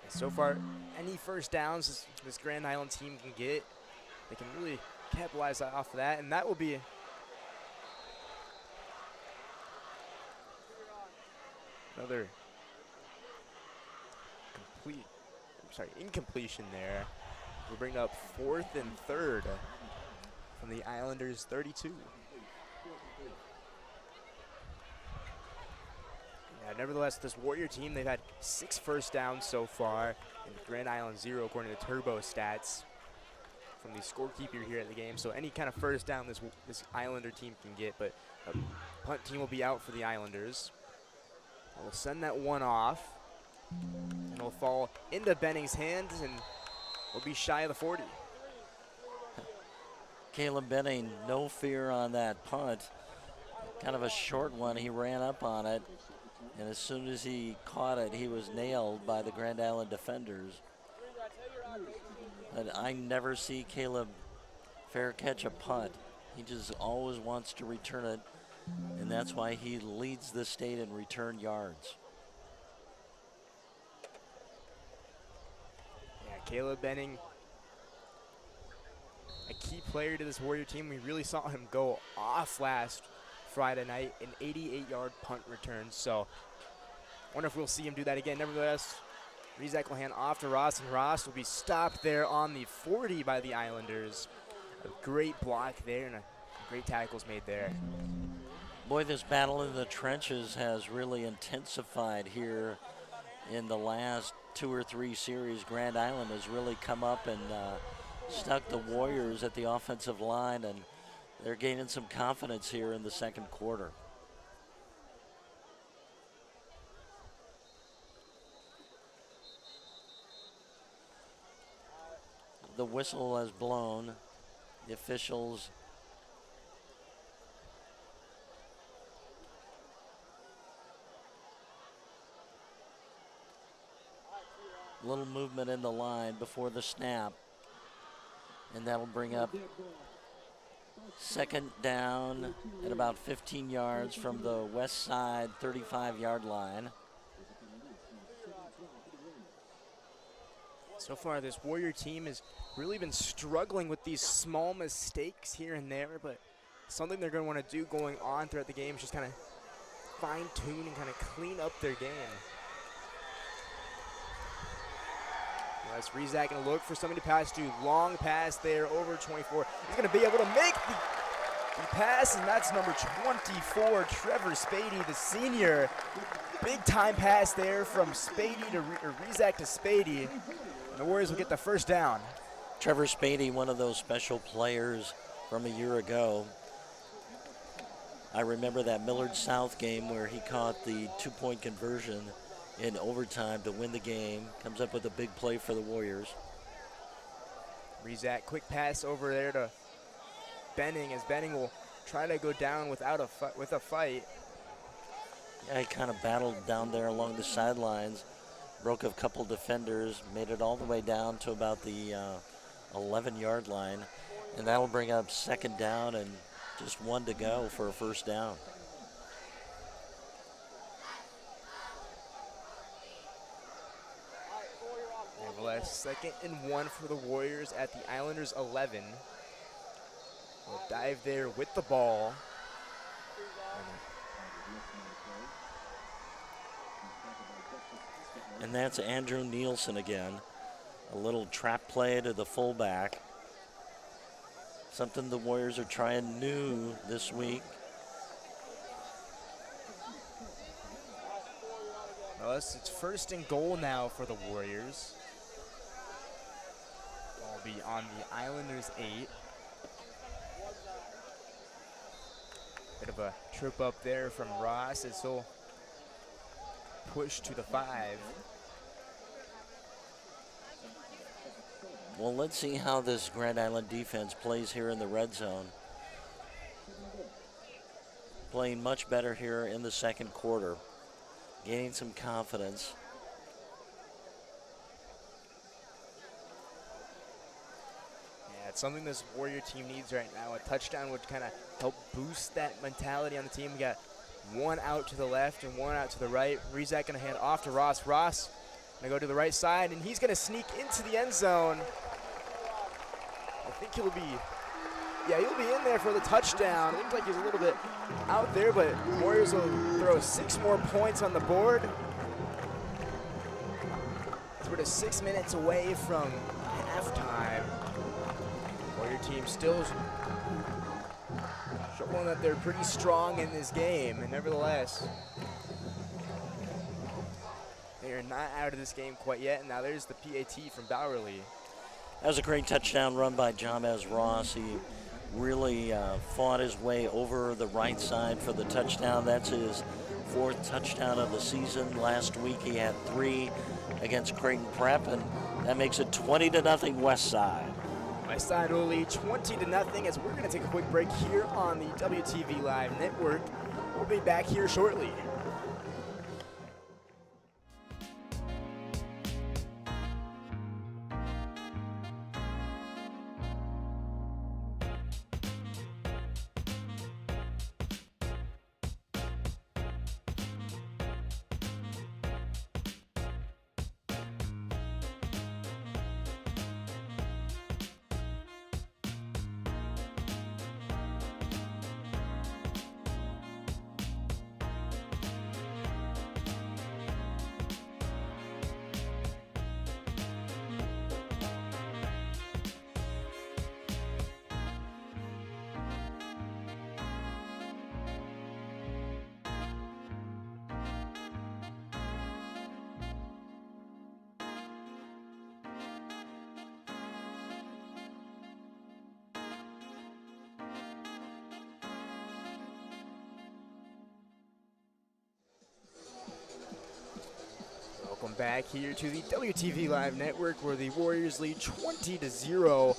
So far, any first downs this Grand Island team can get, they can really capitalize off of that, and that will be another incompletion there. We'll bring up 4th and 3rd from the Islanders' 32. Yeah, nevertheless, this Warrior team, they've had 6 first downs so far, and Grand Island 0 according to Turbo Stats from the scorekeeper here at the game. So any kind of first down this Islander team can get, but a punt team will be out for the Islanders. We'll send that one off, and it'll fall into Benning's hands, and we'll be shy of the 40. Caleb Benning, no fear on that punt. Kind of a short one. He ran up on it, and as soon as he caught it, he was nailed by the Grand Island defenders. But I never see Caleb fair catch a punt. He just always wants to return it, and that's why he leads the state in return yards. Yeah, Caleb Benning, a key player to this Warrior team. We really saw him go off last Friday night, an 88-yard punt return. So wonder if we'll see him do that again. Nevertheless, Rizak will hand off to Ross, and Ross will be stopped there on the 40 by the Islanders. A great block there and a great tackles made there. Boy, this battle in the trenches has really intensified here in the last 2 or 3 series. Grand Island has really come up and stuck the Warriors at the offensive line, and they're gaining some confidence here in the second quarter. The whistle has blown. The officials little movement in the line before the snap, and that'll bring up 2nd down at about 15 yards from the Westside 35-yard line. So far, this Warrior team has really been struggling with these small mistakes here and there, but something they're going to want to do going on throughout the game is just kind of fine-tune and kind of clean up their game. That's Rizak going to look for somebody to pass to. Long pass there over 24. He's going to be able to make the pass, and that's number 24, Trevor Spady, the senior. Big time pass there from Spady to Rizak to Spady. And the Warriors will get the first down. Trevor Spady, one of those special players from a year ago. I remember that Millard South game where he caught the 2-point conversion in overtime to win the game. Comes up with a big play for the Warriors. Rizak, quick pass over there to Benning, as Benning will try to go down with a fight. Yeah, he kind of battled down there along the sidelines, broke a couple defenders, made it all the way down to about the 11-yard line, and that'll bring up 2nd down and just 1 to go for a first down. Nevertheless, 2nd and 1 for the Warriors at the Islanders' 11. We'll dive there with the ball. And that's Andrew Nielsen again. A little trap play to the fullback. Something the Warriors are trying new this week. Well, it's first and goal now for the Warriors. Ball will be on the Islanders' 8. Bit of a trip up there from Ross as he'll push to the 5. Well, let's see how this Grand Island defense plays here in the red zone. Playing much better here in the second quarter. Gaining some confidence. Yeah, it's something this Warrior team needs right now. A touchdown would kind of help boost that mentality on the team. We got one out to the left and one out to the right. Rezak going to hand off to Ross. Ross going to go to the right side, and he's going to sneak into the end zone. I think he'll be in there for the touchdown. It looks like he's a little bit out there, but Warriors will throw 6 more points on the board. We're just 6 minutes away from halftime. Warrior team still showing that they're pretty strong in this game, and nevertheless, they are not out of this game quite yet. And now there's the PAT from Bowerly. That was a great touchdown run by Jamez Ross. He really fought his way over the right side for the touchdown. That's his 4th touchdown of the season. Last week he had 3 against Creighton Prep, and that makes it 20-0 Westside. Westside will lead 20-0 as we're going to take a quick break here on the WTV Live Network. We'll be back here shortly. Welcome back here to the WTV Live Network, where the Warriors lead 20-0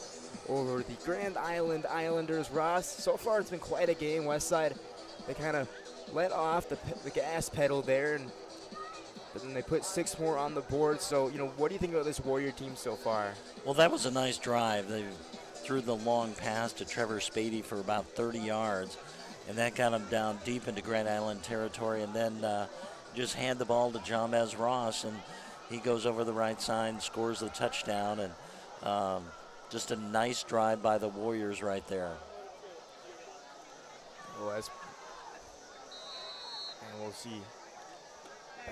over the Grand Island Islanders. Ross, so far it's been quite a game. Westside, they kind of let off the gas pedal there, but then they put 6 more on the board. So, what do you think about this Warrior team so far? Well, that was a nice drive. They threw the long pass to Trevor Spady for about 30 yards, and that got him down deep into Grand Island territory, and then just hand the ball to Jamez Ross, and he goes over the right side, scores the touchdown, and just a nice drive by the Warriors right there. And we'll see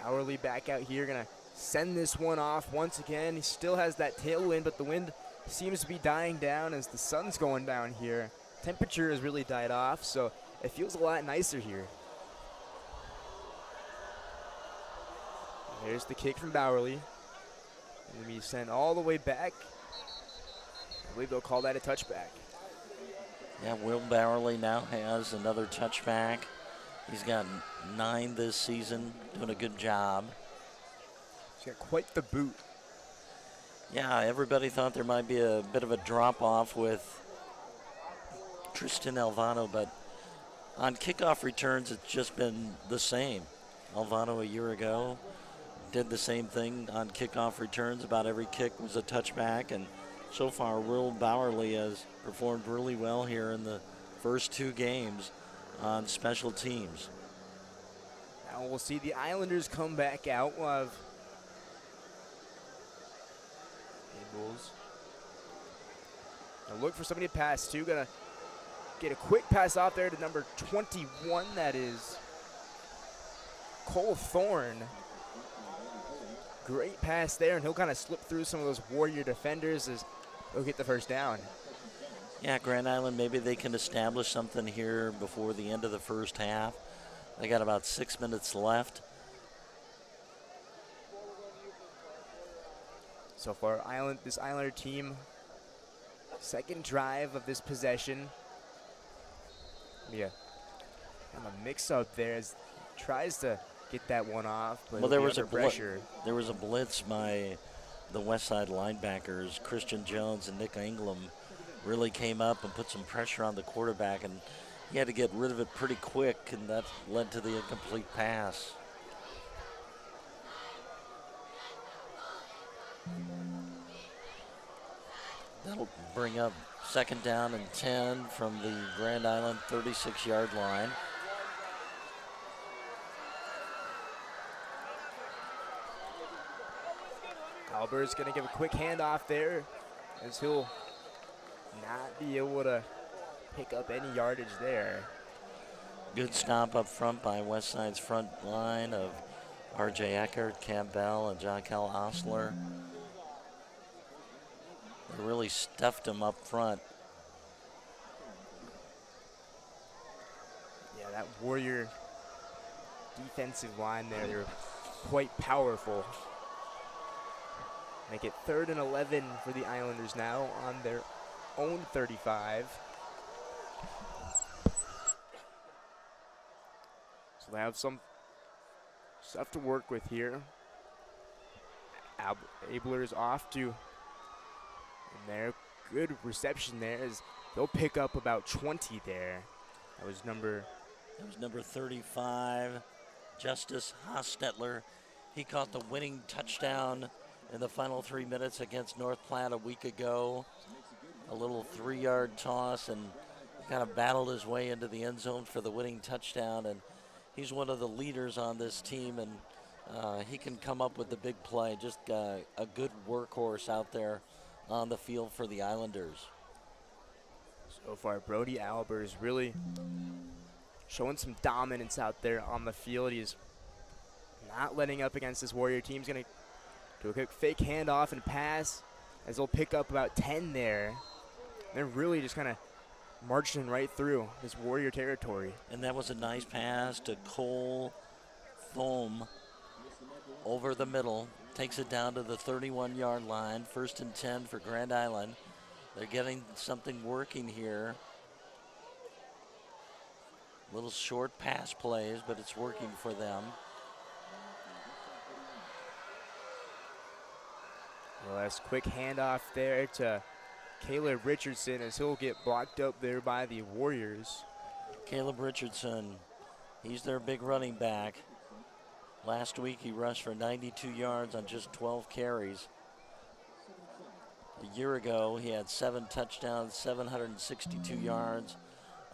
Bowerly back out here, gonna send this one off once again. He still has that tailwind, but the wind seems to be dying down as the sun's going down here. Temperature has really died off, so it feels a lot nicer here. There's the kick from Bowerly. Going to be sent all the way back. I believe they'll call that a touchback. Yeah, Will Bowerly now has another touchback. He's got 9 this season, doing a good job. He's got quite the boot. Yeah, everybody thought there might be a bit of a drop-off with Tristan Alvano, but on kickoff returns, it's just been the same. Alvano a year ago did the same thing on kickoff returns. About every kick was a touchback, and so far Will Bowerly has performed really well here in the first 2 games on special teams. Now we'll see the Islanders come back out. We'll have the Bulls. Now look for somebody to pass to. Gonna get a quick pass out there to number 21. That is Cole Thorne. Great pass there, and he'll kind of slip through some of those Warrior defenders as he'll get the first down. Yeah, Grand Island, maybe they can establish something here before the end of the first half. They got about 6 minutes left. So far, this Islander team, second drive of this possession. Yeah, kind of a mix-up there as he tries to get that one off, but Well, there was under pressure. There was a blitz by the Westside linebackers, Christian Jones and Nick Ingram, really came up and put some pressure on the quarterback, and he had to get rid of it pretty quick, and that led to the incomplete pass. That'll bring up second down and 10 from the Grand Island 36-yard line. Albert's going to give a quick handoff there as he'll not be able to pick up any yardage there. Good stop up front by Westside's front line of R.J. Eckert, Cam Bell, and John-Cal Osler. They really stuffed him up front. Yeah, that Warrior defensive line there, they're quite powerful. Make it 3rd and 11 for the Islanders now on their own 35. So they have some stuff to work with here. Abler's off to, and there, good reception there as they'll pick up about 20 there. That was number 35, Justice Hostetler. He caught the winning touchdown in the final 3 minutes against North Platte a week ago. A little 3-yard toss, and he kind of battled his way into the end zone for the winning touchdown. And he's one of the leaders on this team, and he can come up with the big play. Just a good workhorse out there on the field for the Islanders. So far, Brody Albers is really showing some dominance out there on the field. He's not letting up against this Warrior team. He's going to do a quick fake handoff and pass as they'll pick up about 10 there. They're really just kind of marching right through this Warrior territory. And that was a nice pass to Cole Thome over the middle. Takes it down to the 31-yard line. 1st and 10 for Grand Island. They're getting something working here. Little short pass plays, but it's working for them. Well, that's quick handoff there to Caleb Richardson as he'll get blocked up there by the Warriors. Caleb Richardson, he's their big running back. Last week he rushed for 92 yards on just 12 carries. A year ago he had 7 touchdowns, 762 yards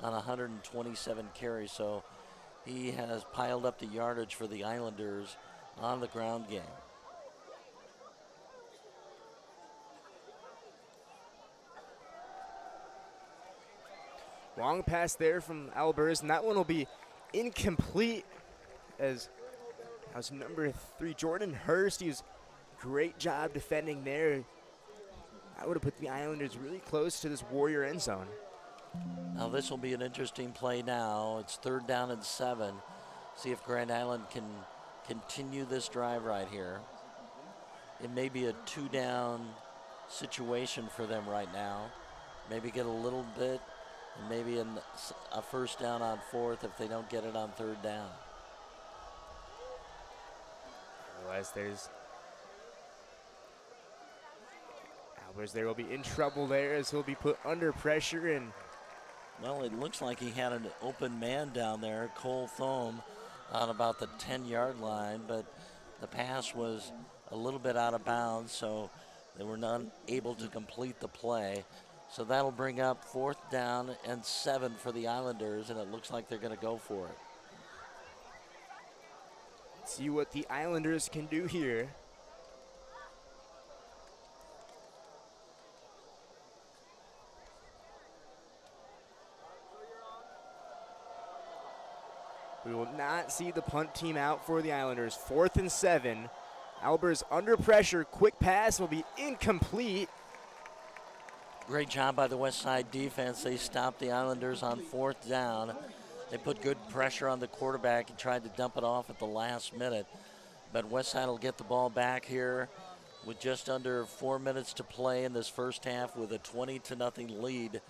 on 127 carries. So he has piled up the yardage for the Islanders on the ground game. Long pass there from Albers, and that one will be incomplete as that was number 3, Jordan Hurst. He was great job defending there. I would have put the Islanders really close to this Warrior end zone. Now this will be an interesting play now. It's 3rd down and 7. See if Grand Island can continue this drive right here. It may be a 2-down situation for them right now. Maybe get a little bit, and maybe a 1st down on 4th if they don't get it on 3rd down. Otherwise, there's Albers there will be in trouble there as he'll be put under pressure. And well, it looks like he had an open man down there, Cole Thome, on about the 10-yard line, but the pass was a little bit out of bounds, so they were not able to complete the play. So that'll bring up 4th down and 7 for the Islanders, and it looks like they're going to go for it. see what the Islanders can do here. We will not see the punt team out for the Islanders. 4th and 7 Albers under pressure, quick pass will be incomplete. Great job by the Westside defense. They stopped the Islanders on 4th down. They put good pressure on the quarterback and tried to dump it off at the last minute. But Westside will get the ball back here with just under 4 minutes to play in this first half with a 20-0 lead.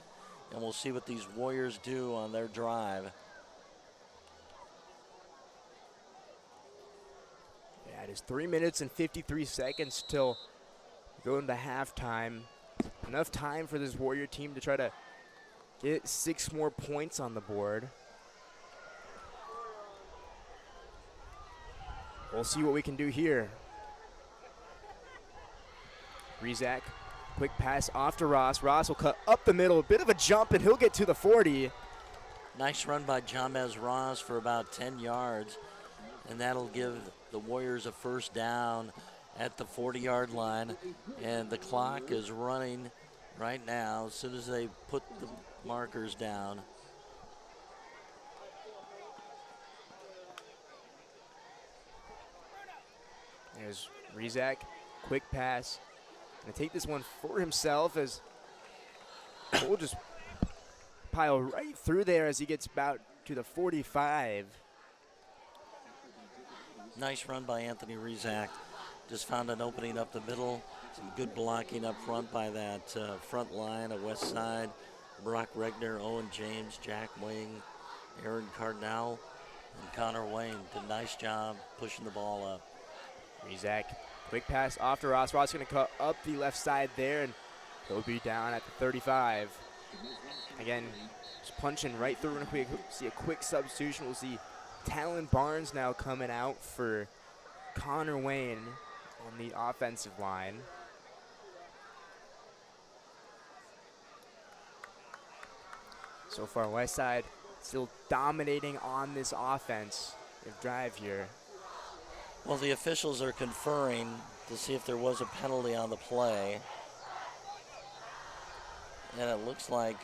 And we'll see what these Warriors do on their drive. Yeah, it is 3 minutes and 53 seconds till we go into halftime. Enough time for this Warrior team to try to get 6 more points on the board. We'll see what we can do here. Rizak, quick pass off to Ross. Ross will cut up the middle, a bit of a jump, and he'll get to the 40. Nice run by Jamez Ross for about 10 yards, and that'll give the Warriors a first down at the 40-yard line. And the clock is running right now as soon as they put the markers down. There's Rizak, quick pass. Gonna take this one for himself as we'll just pile right through there as he gets about to the 45. Nice run by Anthony Rizak. Just found an opening up the middle. Some good blocking up front by that front line of Westside. Brock Regner, Owen James, Jack Wing, Aaron Cardinal, and Connor Wayne did a nice job pushing the ball up. Rizak, quick pass off to Ross. Ross going to cut up the left side there, and he'll be down at the 35. Again, just punching right through. We'll see a quick substitution. We'll see Talon Barnes now coming out for Connor Wayne on the offensive line. So far, Westside still dominating on this offense. Drive here. Well, the officials are conferring to see if there was a penalty on the play. And it looks like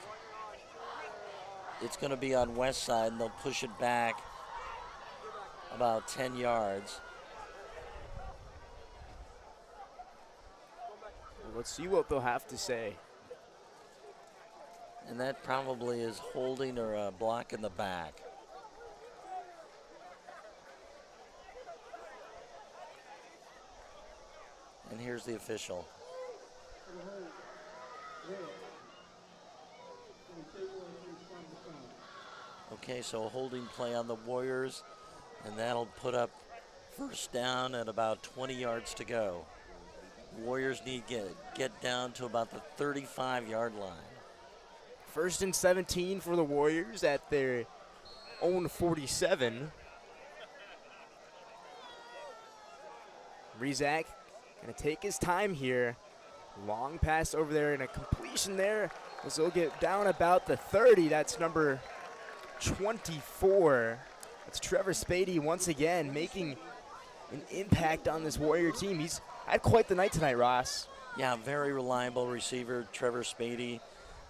it's going to be on Westside, and they'll push it back about 10 yards. Let's see what they'll have to say. And that probably is holding or a block in the back. And here's the official. Okay, so a holding play on the Warriors, and that'll put up first down at about 20 yards to go. Warriors need to get down to about the 35-yard line. 1st and 17 for the Warriors at their own 47. Rizak gonna take his time here. Long pass over there and a completion there. So he'll get down about the 30. That's number 24. That's Trevor Spady once again making an impact on this Warrior team. He's had quite the night tonight, Ross. Yeah, very reliable receiver, Trevor Spady.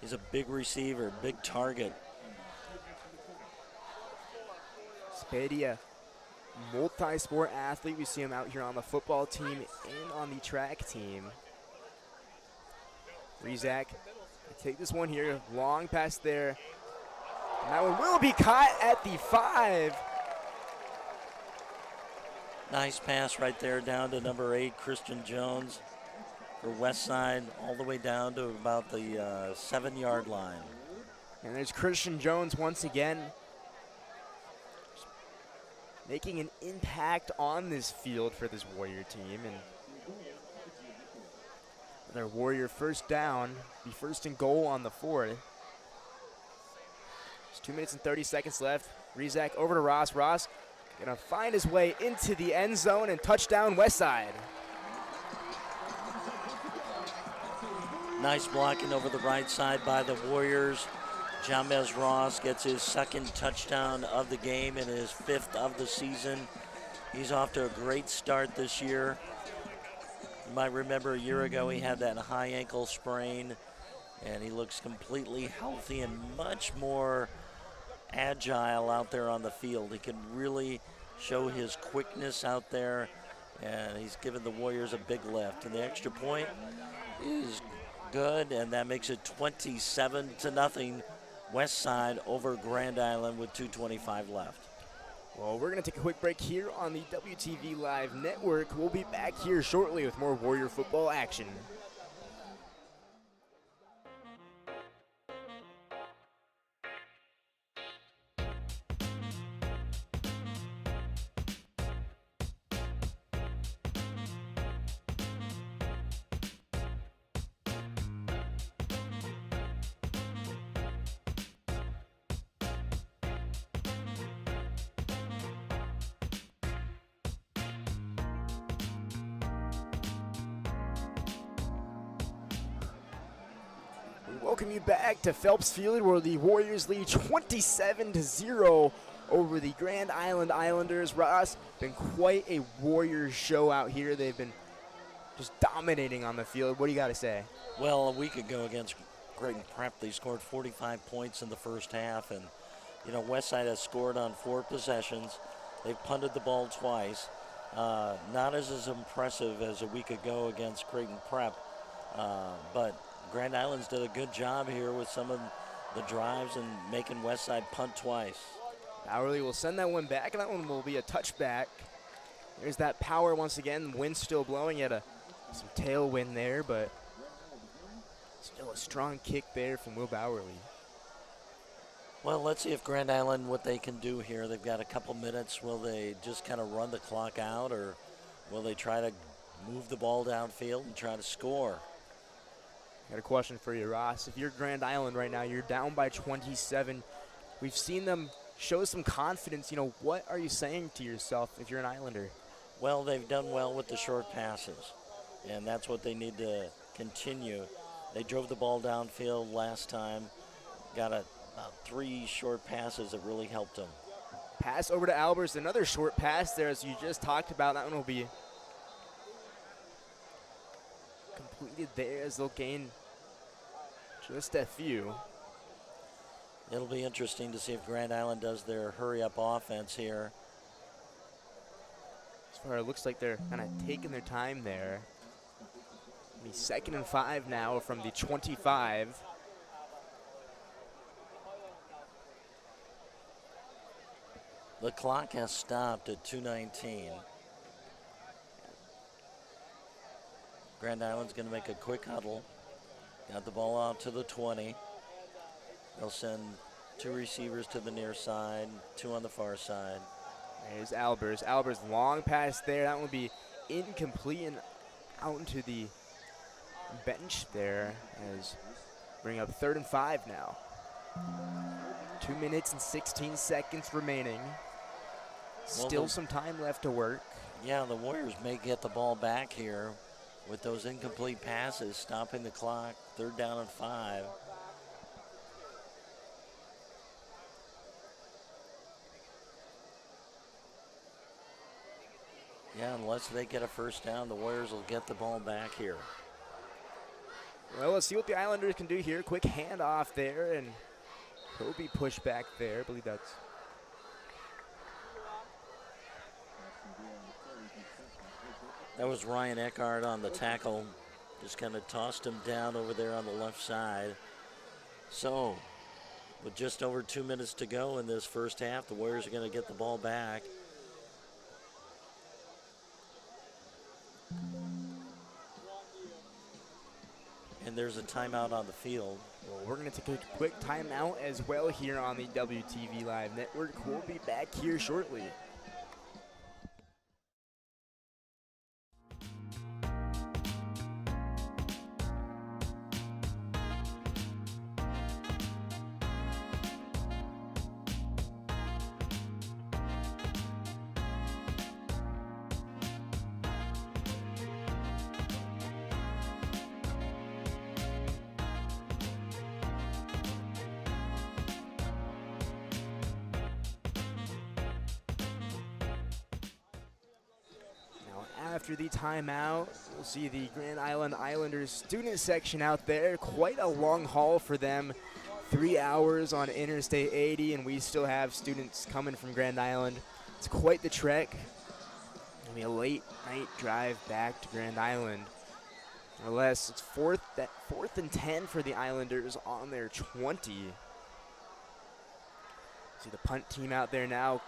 He's a big receiver, big target. Spady, a multi-sport athlete. We see him out here on the football team and on the track team. Rizak, take this one here. Long pass there. And that one will be caught at the 5. Nice pass right there down to number 8, Christian Jones, for Westside, all the way down to about the 7-yard line. And there's Christian Jones once again, making an impact on this field for this Warrior team. And their Warrior first down, be first and goal on the 4. There's 2 minutes and 30 seconds left. Rizak over to Ross. Ross gonna find his way into the end zone and touchdown Westside. Nice blocking over the right side by the Warriors. Jamez Ross gets his 2nd touchdown of the game and his 5th of the season. He's off to a great start this year. You might remember a year ago he had that high ankle sprain, and he looks completely healthy and much more agile out there on the field. He can really show his quickness out there And he's given the Warriors a big lift. And the extra point is good, and that makes it 27-0 Westside over Grand Island with 2:25 left. Well, we're going to take a quick break here on the WTV Live Network. We'll be back here shortly with more Warrior football action. Welcome you back to Phelps Field, where the Warriors lead 27-0 over the Grand Island Islanders. Ross, been quite a Warriors show out here. They've been just dominating on the field. What do you got to say? Well, a week ago against Creighton Prep, they scored 45 points in the first half, and Westside has scored on 4 possessions. They've punted the ball twice. Not as impressive as a week ago against Creighton Prep, but Grand Island's did a good job here with some of the drives and making Westside punt twice. Bowerly will send that one back, and that one will be a touchback. There's that power once again. The wind's still blowing at some tailwind there, but still a strong kick there from Will Bowerly. Well, let's see if Grand Island, what they can do here. They've got a couple minutes. Will they just kind of run the clock out, or will they try to move the ball downfield and try to score? Got a question for you, Ross. If you're Grand Island right now, you're down by 27. We've seen them show some confidence. What are you saying to yourself if you're an Islander? Well, they've done well with the short passes, and that's what they need to continue. They drove the ball downfield last time, got about 3 short passes that really helped them. Pass over to Albers, another short pass there, as you just talked about. That one will be completed there as they'll gain just a few. It'll be interesting to see if Grand Island does their hurry-up offense here. As far as it looks like they're kind of taking their time there. It'll be 2nd and 5 now from the 25. The clock has stopped at 2:19. Grand Island's going to make a quick huddle. Got the ball out to the 20. They'll send 2 receivers to the near side, 2 on the far side. There's Albers. Albers long pass there. That will be incomplete and out into the bench there, as bring up 3rd and 5 now. 2 minutes and 16 seconds remaining. Still some time left to work. Yeah, the Warriors may get the ball back here with those incomplete passes, stopping the clock. 3rd down and 5. Yeah, unless they get a first down, the Warriors will get the ball back here. Well, let's see what the Islanders can do here. Quick handoff there, and he'll be pushed back there. I believe that's... That was Ryan Eckhart on the tackle. Just kind of tossed him down over there on the left side. So, with just over 2 minutes to go in this first half, the Warriors are going to get the ball back. And there's a timeout on the field. Well, we're going to take a quick timeout as well here on the WTV Live Network. We'll be back here shortly. After the timeout, we'll see the Grand Island Islanders student section out there. Quite a long haul for them. 3 hours on Interstate 80, and we still have students coming from Grand Island. It's quite the trek. It'll be a late night drive back to Grand Island. Nonetheless, it's fourth and 10 for the Islanders on their 20. See the punt team out there now.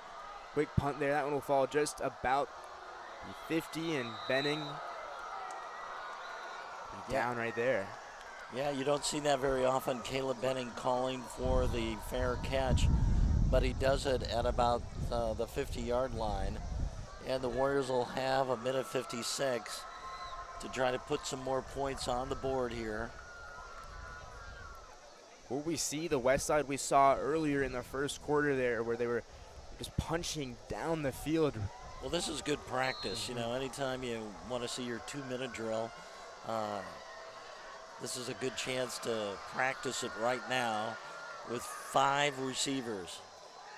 Quick punt there. That one will fall just about the 50, and Benning down right there. Yeah, you don't see that very often. Caleb Benning calling for the fair catch, but he does it at about the 50-yard line. And the Warriors will have a minute 56 to try to put some more points on the board here. Will we see the Westside we saw earlier in the first quarter there, where they were just punching down the field? Well, this is good practice. You know, anytime you want to see your 2-minute drill, this is a good chance to practice it right now with 5 receivers.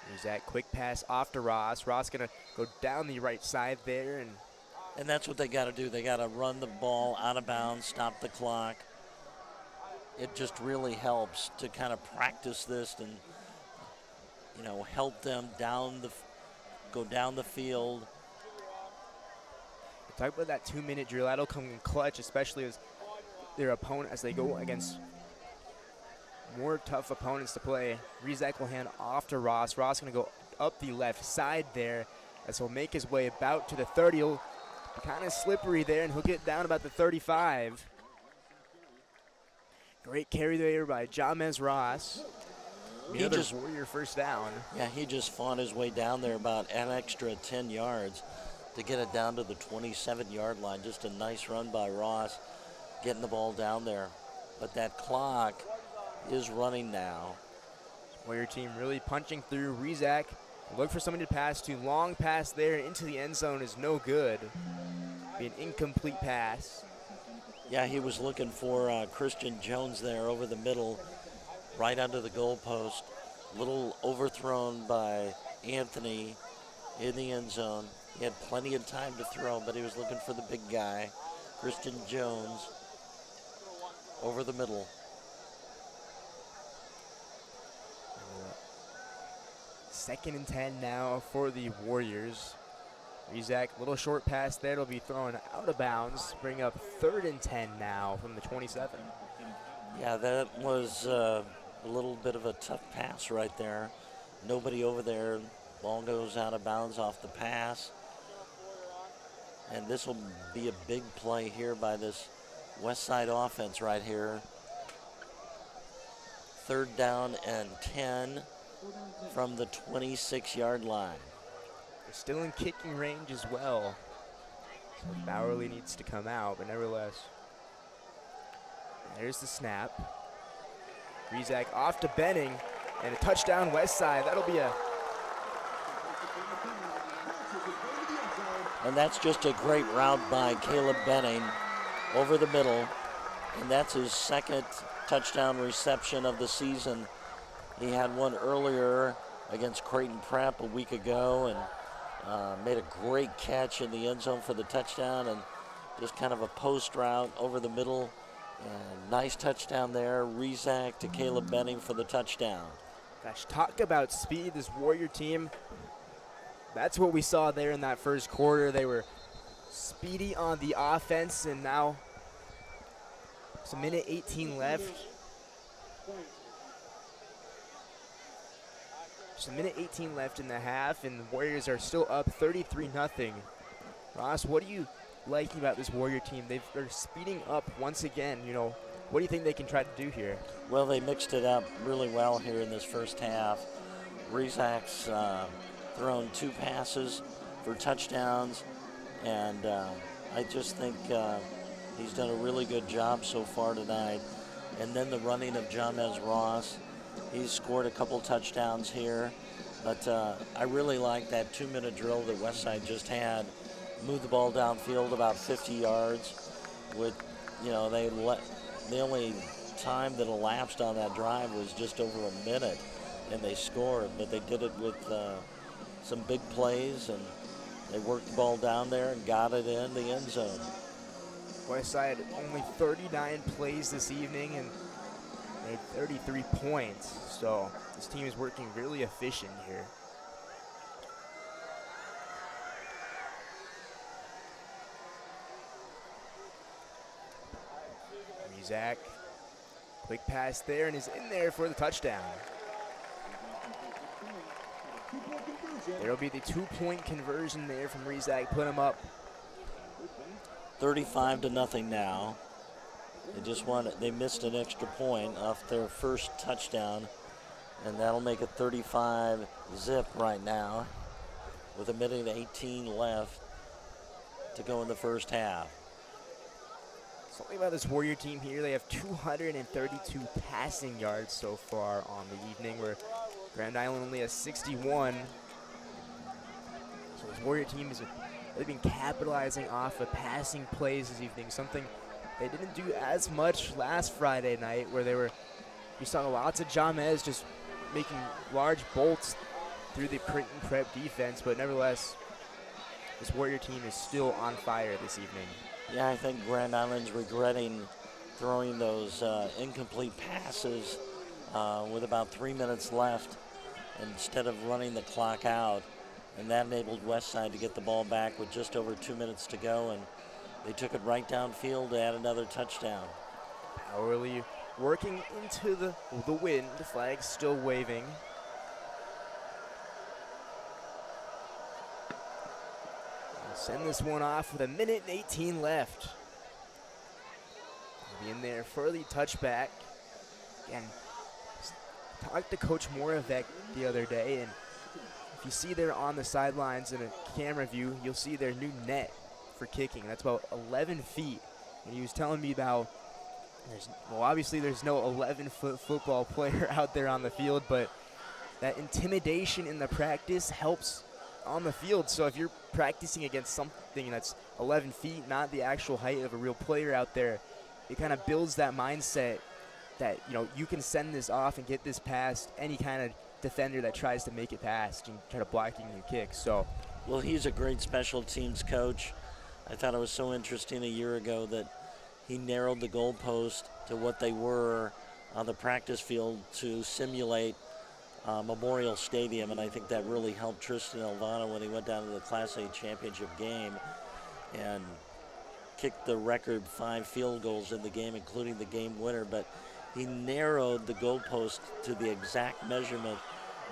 There's that quick pass off to Ross. Ross gonna go down the right side there, and that's what they got to do. They got to run the ball out of bounds, stop the clock. It just really helps to kind of practice this and, you know, help them go down the field. Talk about that 2-minute drill. That'll come in clutch, especially as their opponent, as they go against more tough opponents to play. Rizak will hand off to Ross. Ross going to go up the left side there, as he'll make his way about to the 30. He'll be kind of slippery there, and he'll get down about the 35. Great carry there by Jamez Ross. Another Warrior first down. Yeah, he just fought his way down there about an extra 10 yards to get it down to the 27-yard line. Just a nice run by Ross, getting the ball down there. But that clock is running now. Warrior team really punching through. Rizak, look for somebody to pass to. Long pass there into the end zone is no good. Be an incomplete pass. Yeah, he was looking for Christian Jones there over the middle, right under the goalpost. Little overthrown by Anthony in the end zone. He had plenty of time to throw, but he was looking for the big guy, Christian Jones, over the middle. Second and 10 now for the Warriors. Rizak, little short pass there. It'll be thrown out of bounds. Bring up 3rd and 10 now from the 27. Yeah, that was a little bit of a tough pass right there. Nobody over there. Ball goes out of bounds off the pass. And this will be a big play here by this Westside offense right here. 3rd down and 10 from the 26-yard line. They're still in kicking range as well. So Bowerly needs to come out, but nevertheless. There's the snap. Rizak off to Benning, and a touchdown Westside. That'll be a... And that's just a great route by Caleb Benning over the middle. And that's his 2nd touchdown reception of the season. He had one earlier against Creighton Prep a week ago, and made a great catch in the end zone for the touchdown, and just kind of a post route over the middle. Nice touchdown there. Rizak to Caleb Benning for the touchdown. Gosh, talk about speed, this Warrior team. That's what we saw there in that first quarter. They were speedy on the offense, and now it's a minute 18 left. Just a minute 18 left in the half, and the Warriors are still up 33-0. Ross, what are you liking about this Warrior team? They're speeding up once again. You know, what do you think they can try to do here? Well, they mixed it up really well here in this first half. Rizak's thrown 2 passes for touchdowns, and I just think he's done a really good job so far tonight. And then the running of Jamez Ross. He's scored a couple touchdowns here, but I really like that 2-minute drill that Westside just had. Move the ball downfield about 50 yards. With, you know, the only time that elapsed on that drive was just over a minute, and they scored. But they did it with some big plays, and they worked the ball down there and got it in the end zone. Westside only 39 plays this evening, and made 33 points, so this team is working really efficient here. Rezac, quick pass there, and is in there for the touchdown. There'll be the 2-point conversion there from Rezac, put him up 35-0 now. They missed an extra point off their first touchdown, and that'll make it 35-0 right now with 1:18 left to go in the first half. Something about this Warrior team here, they have 232 passing yards so far on the evening, where Grand Island only has 61. So this Warrior team has really been capitalizing off of passing plays this evening, something they didn't do as much last Friday night, where you saw lots of Jamez just making large bolts through the print and prep defense, but nevertheless, this Warrior team is still on fire this evening. Yeah, I think Grand Island's regretting throwing those incomplete passes with about 3 minutes left instead of running the clock out. And that enabled Westside to get the ball back with just over 2 minutes to go, and they took it right downfield to add another touchdown. Powerly working into the wind, the flag's still waving. Send this one off with 1:18 left. Be in there for the touchback. Again, talked to Coach Moravec the other day, and if you see there on the sidelines in a camera view, you'll see their new net for kicking. That's about 11 feet. And he was telling me about, obviously there's no 11-foot football player out there on the field, but that intimidation in the practice helps on the field. So if you're practicing against something that's 11 feet, not the actual height of a real player out there, it kind of builds that mindset that, you can send this off and get this past any kind of defender that tries to make it past and try to blocking your kick. So, well, he's a great special teams coach. I thought it was so interesting a year ago that he narrowed the goalpost to what they were on the practice field to simulate Memorial Stadium, and I think that really helped Tristan Elvano when he went down to the Class A championship game and kicked the record 5 field goals in the game, including the game winner. But he narrowed the goalpost to the exact measurement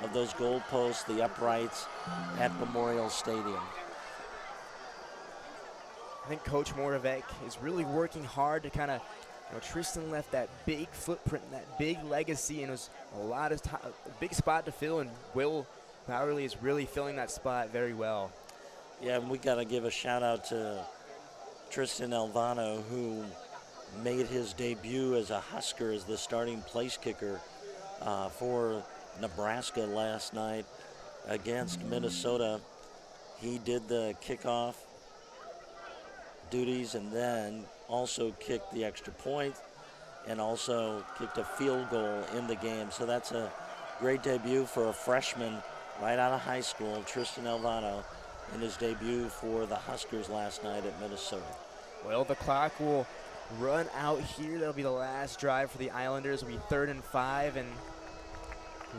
of those goalposts, the uprights at Memorial Stadium. I think Coach Moravec is really working hard to kind of, Tristan left that big footprint, that big legacy, and it was a big spot to fill, and Will Bowerly is really filling that spot very well. Yeah, and we got to give a shout out to Tristan Elvano, who made his debut as a Husker as the starting place kicker for Nebraska last night against Minnesota. He did the kickoff duties and then also kicked the extra point and also kicked a field goal in the game. So that's a great debut for a freshman right out of high school, Tristan Elvano, in his debut for the Huskers last night at Minnesota. Well, the clock will run out here. That'll be the last drive for the Islanders. It'll be 3rd and 5, and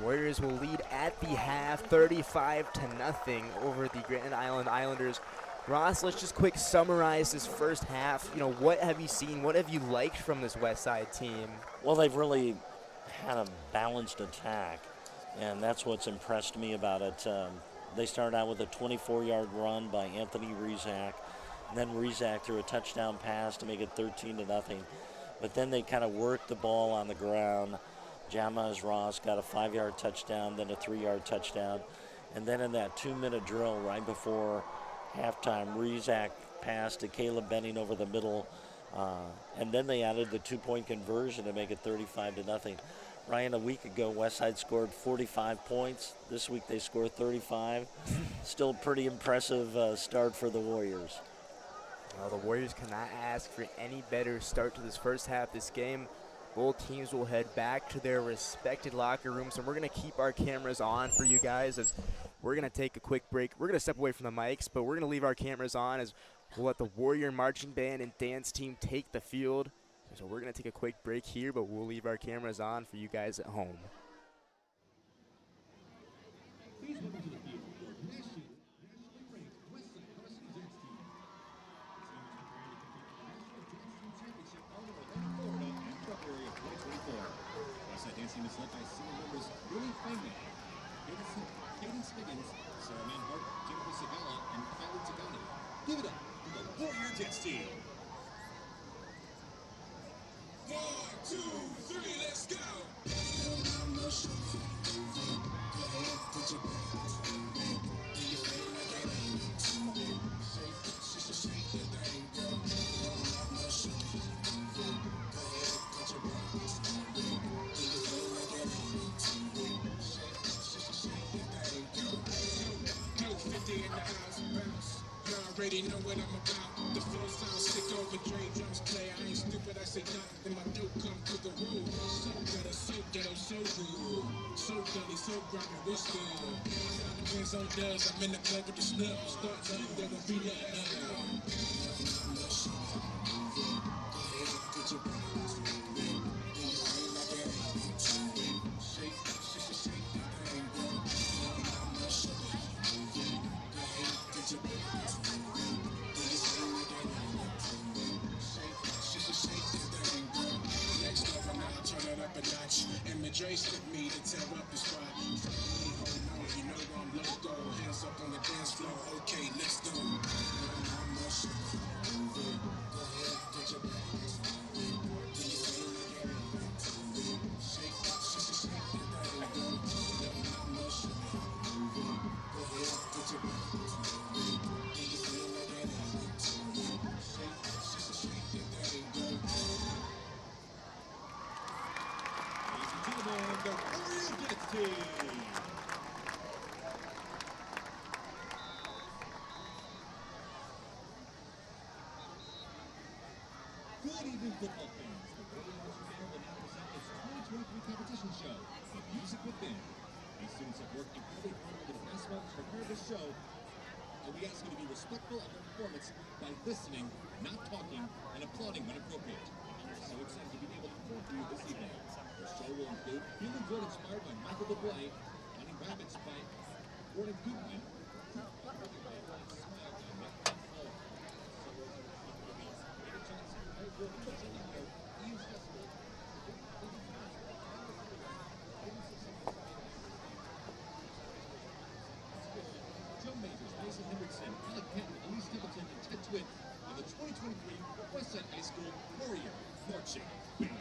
Warriors will lead at the half, 35-0 over the Grand Island Islanders. Ross, let's just quick summarize this first half. What have you seen? What have you liked from this Westside team? Well, they've really had a balanced attack, and that's what's impressed me about it. They started out with a 24-yard run by Anthony Rezac, and then Rezac threw a touchdown pass to make it 13-0. But then they kind of worked the ball on the ground. Jamaz Ross got a 5-yard touchdown, then a 3-yard touchdown. And then in that 2-minute drill right before halftime, Rezac passed to Caleb Benning over the middle. And then they added the 2-point conversion to make it 35-0. Ryan, a week ago, Westside scored 45 points. This week they scored 35. Still pretty impressive start for the Warriors. Well, the Warriors cannot ask for any better start to this first half. This game, both teams will head back to their respected locker rooms, and we're going to keep our cameras on for you guys as we're going to take a quick break. We're going to step away from the mics, but we're going to leave our cameras on as we'll let the Warrior marching band and dance team take the field. So we're going to take a quick break here, but we'll leave our cameras on for you guys at home. Please welcome to the field your nationally ranked Westside Varsity Dance Team. The team is preparing to compete in the National Dance Team Championship held in Orlando, Florida Pregame. Cadence Higgins, Sarah Manhart, Jennifer Segala, and Kylie Tagani. Give it up for the Warrior Jets team. 1, 2, 3, let's go! In the house, bounce. You already know what I'm about. The flow sounds sick over Dre drums play. I ain't stupid, I say nothing. Then my dope come to the room. So ghetto, so ghetto, so good. So gully, so grimy, what's good? Hands on dubs, I'm in the club with the snub. Start something, there gon' be nothing. And the Dre sent me to tear up the spot. Oh no, you know I'm loco. Hands up on the dance floor. Okay, let's go. The Warrior Jets team. Good evening, football fans. The Warrior Channel will now present its 2023 competition show, The Music Within. These students have worked incredibly hard over the past month to prepare this show, and we ask you to be respectful of their performance by listening, not talking, and applauding when appropriate. I'm so excited to be able to perform for you this evening. The show will include Feeling Good inspired by Michael Bublé, Honey Rabbits by Gordon Goodwin, Joe Majors, Mason Hendrickson, Alec Patton, Elise Templeton, and Ted Twitt on the 2023 Westside High School Warrior Marching Band.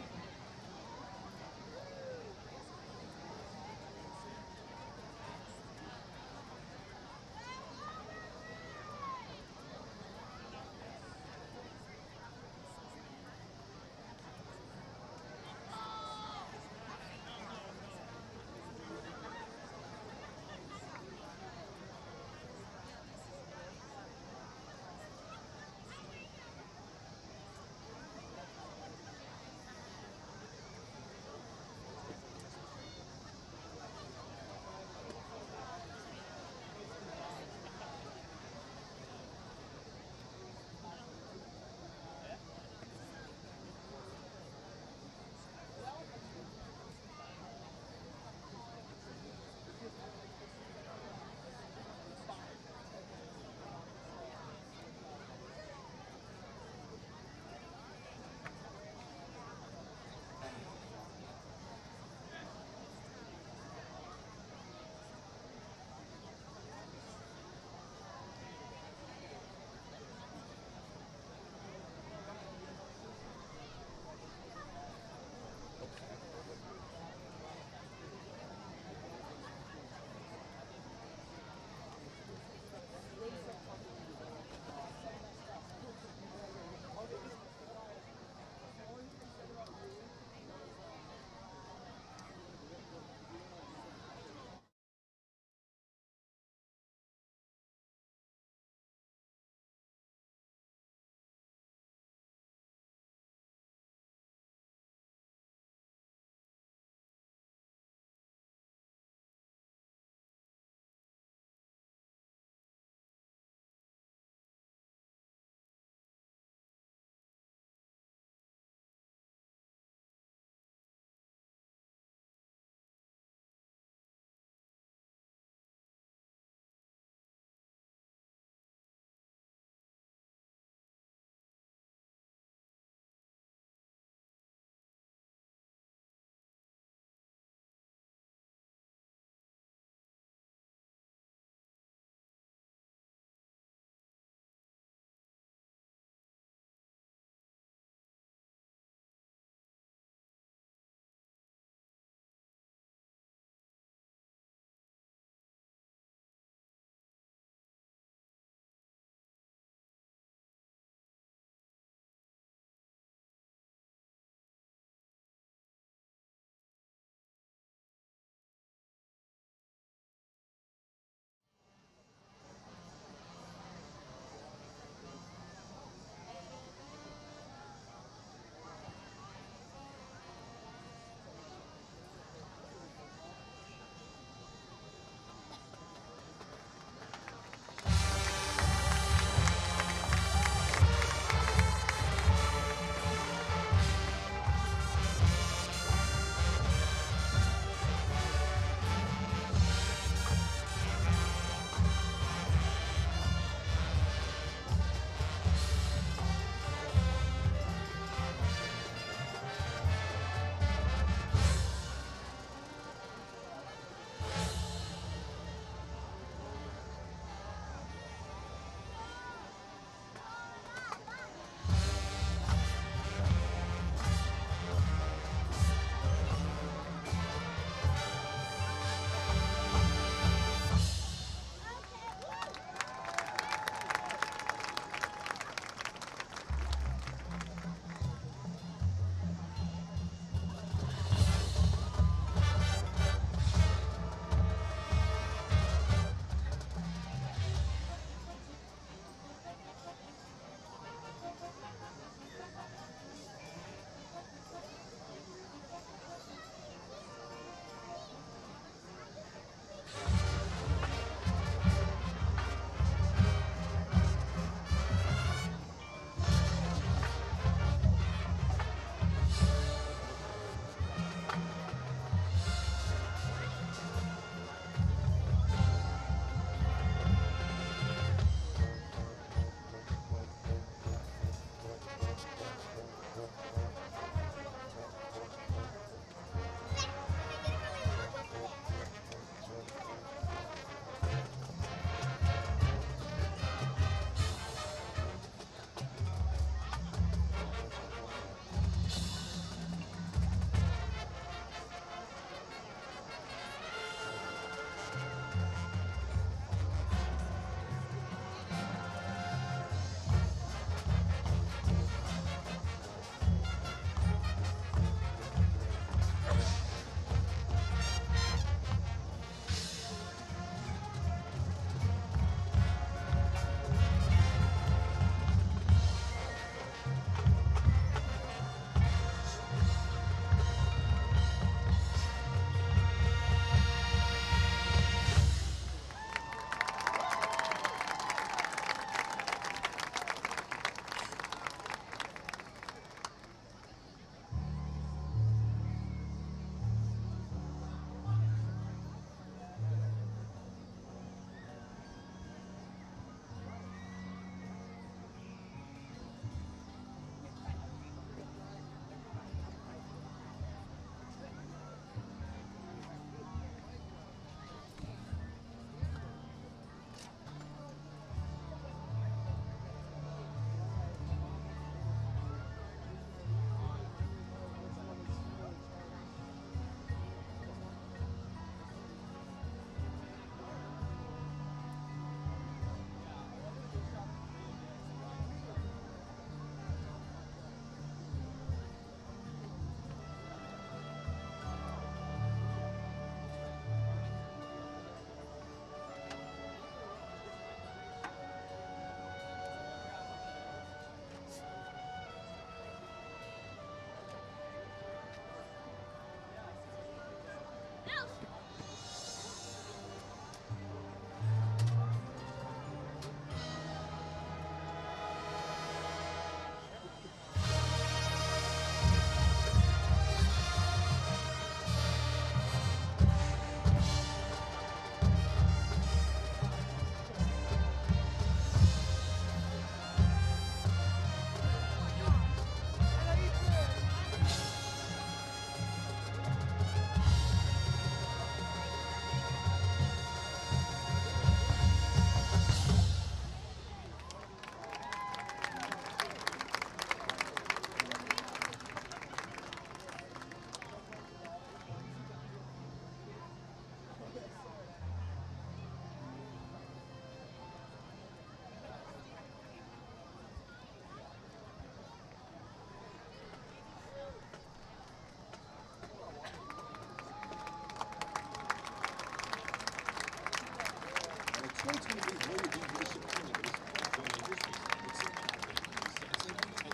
2023 Warrior Game Leadership Cheerleaders join leaders at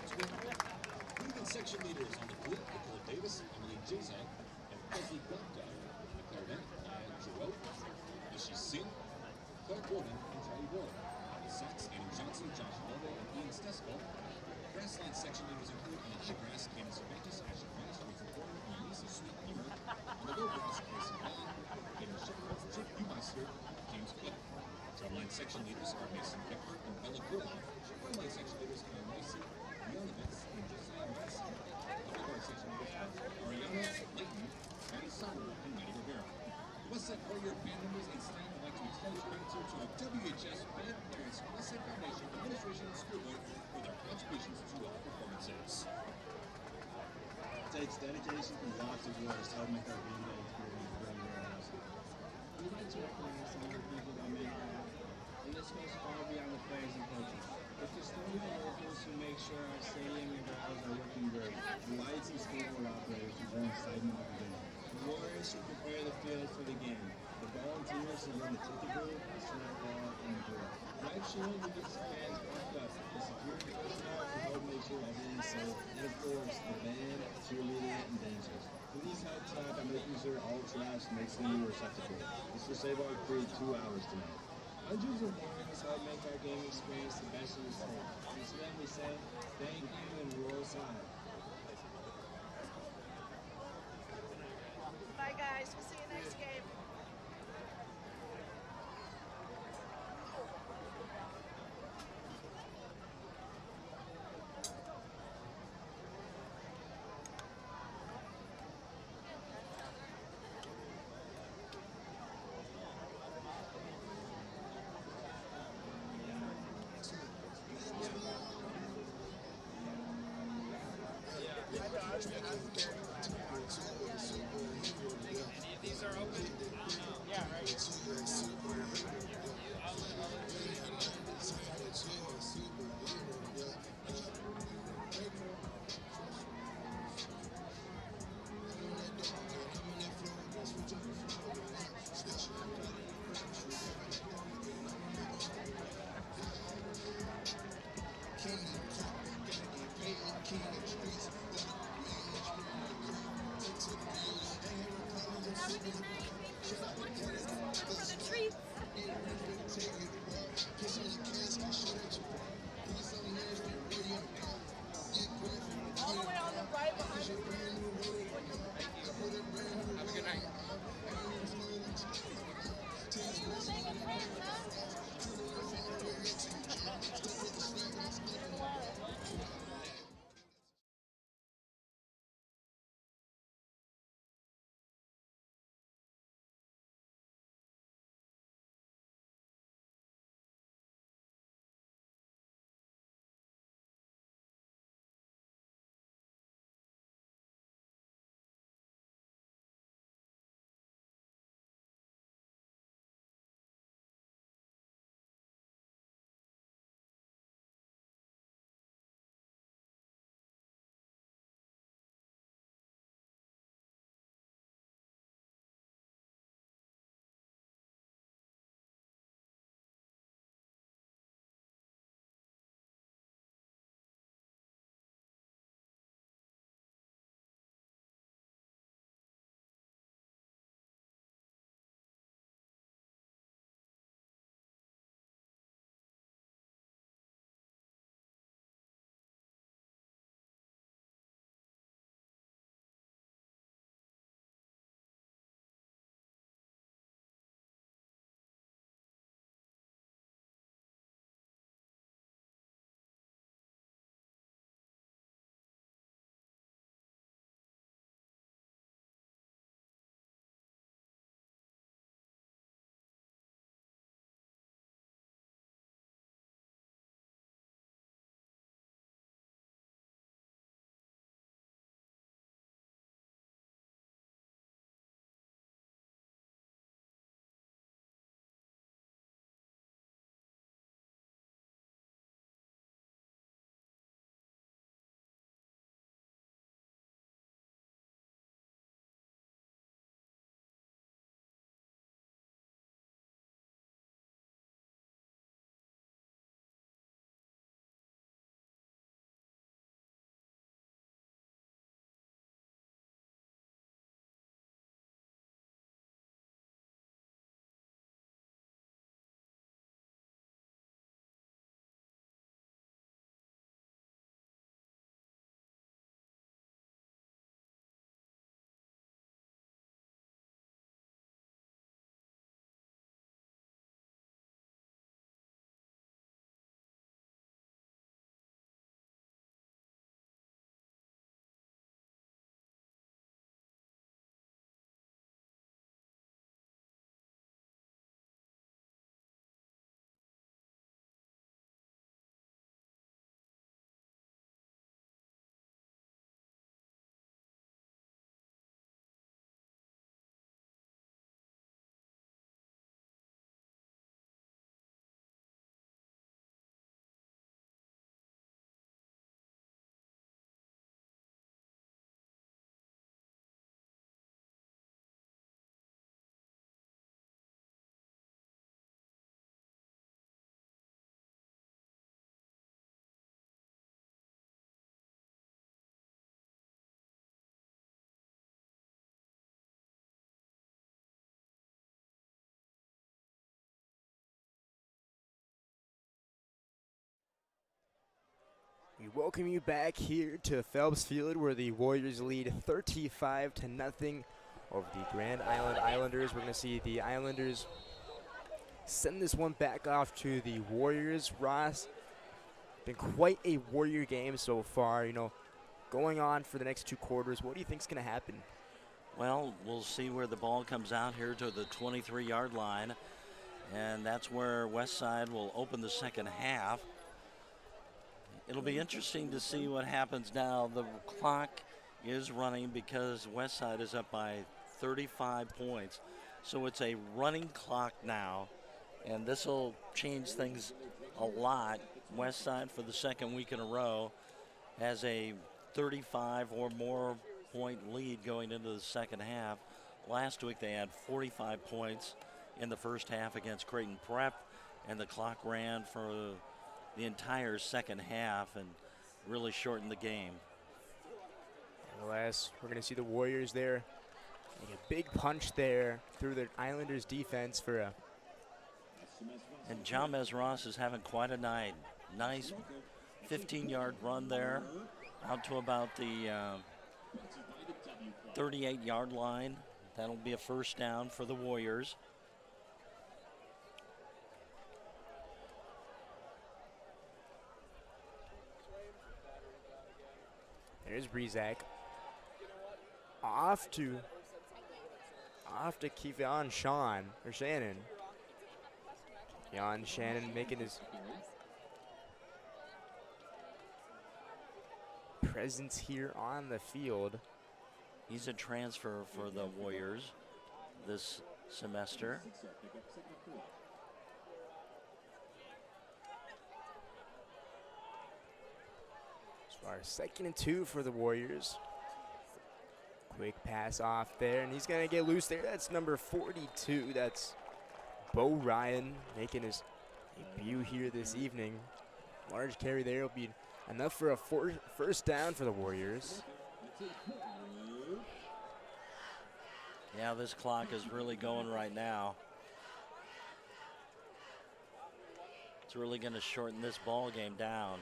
Twitter. Women section leaders on the flute, Nicole Davis, Emily Jaza, and Leslie Gupta, the clarinet, and Jerome. As she sing, Clark Gordon and Charlie Ward. The sax, Adam Johnson, Josh Lobo, and Ian Stesco. Grassland section leaders include on the high grass, Candace Cervantes, Ashley Frost, Rachel Gordon, and Lisa Sweet Beamer. On the low grass, Casey Bond, Hayden Shepard, Chip Umeister, James Cook. Drumline section leaders are Mason Becker and Bella Kurloff. Drumline section leaders are Macy Leonovitz and Josiah Mason. Keyboard section leaders are Ariana Layton, Maddie Sauer, and Maddie Rivera. Westside Warrior band members and staff would like to extend gratitude to our WHS band parents, Westside Foundation, administration, and school board for their contributions to our performances. It takes dedication from lots of words to help make our game day experience very well. We'd like to recognize some of the people that make it happen, and this goes far beyond the players and coaches. The custodial workers who make sure our stadium and grounds are looking great. The lights and skateboard operators who bring excitement to the game. The warriors who prepare the field for the game. The volunteers who run the ticket booth, the snack bar, and the grill. Right shield who gets fans pumped up. The security personnel who help make sure everything's safe. And of course, the band, cheerleaders, and dancers. Please help tap by making sure all trash makes it into a receptacle. This will save our crew 2 hours tonight. Hundreds of warriors help make our game experience the best in the state. And to them we say, thank you and roll side. Bye guys, we'll see you next game. These are open? Yeah, right. Welcome you back here to Phelps Field, where the Warriors lead 35-0 over the Grand Island Islanders. We're going to see the Islanders send this one back off to the Warriors. Ross, been quite a Warrior game so far, you know, going on for the next 2 quarters. What do you think is going to happen? Well, we'll see where the ball comes out here to the 23-yard line, and that's where Westside will open the second half. It'll be interesting to see what happens now. The clock is running because Westside is up by 35 points. So it's a running clock now, and this will change things a lot. Westside, for the second week in a row, has a 35 or more point lead going into the second half. Last week they had 45 points in the first half against Creighton Prep, and the clock ran for the entire second half and really shortened the game. Nevertheless, we're going to see the Warriors there make a big punch there through the Islanders defense for a. And Jamez Ross is having quite a night. Nice 15-yard run there out to about the 38-yard line. That'll be a first down for the Warriors. There's Breezak. Off to Kevion Shannon. Kevion Shannon making his presence here on the field. He's a transfer for the Warriors this semester. Our 2nd and 2 for the Warriors. Quick pass off there, and he's going to get loose there. That's number 42. That's Bo Ryan making his debut here this evening. Large carry there will be enough for a first down for the Warriors. Yeah, this clock is really going right now. It's really going to shorten this ball game down.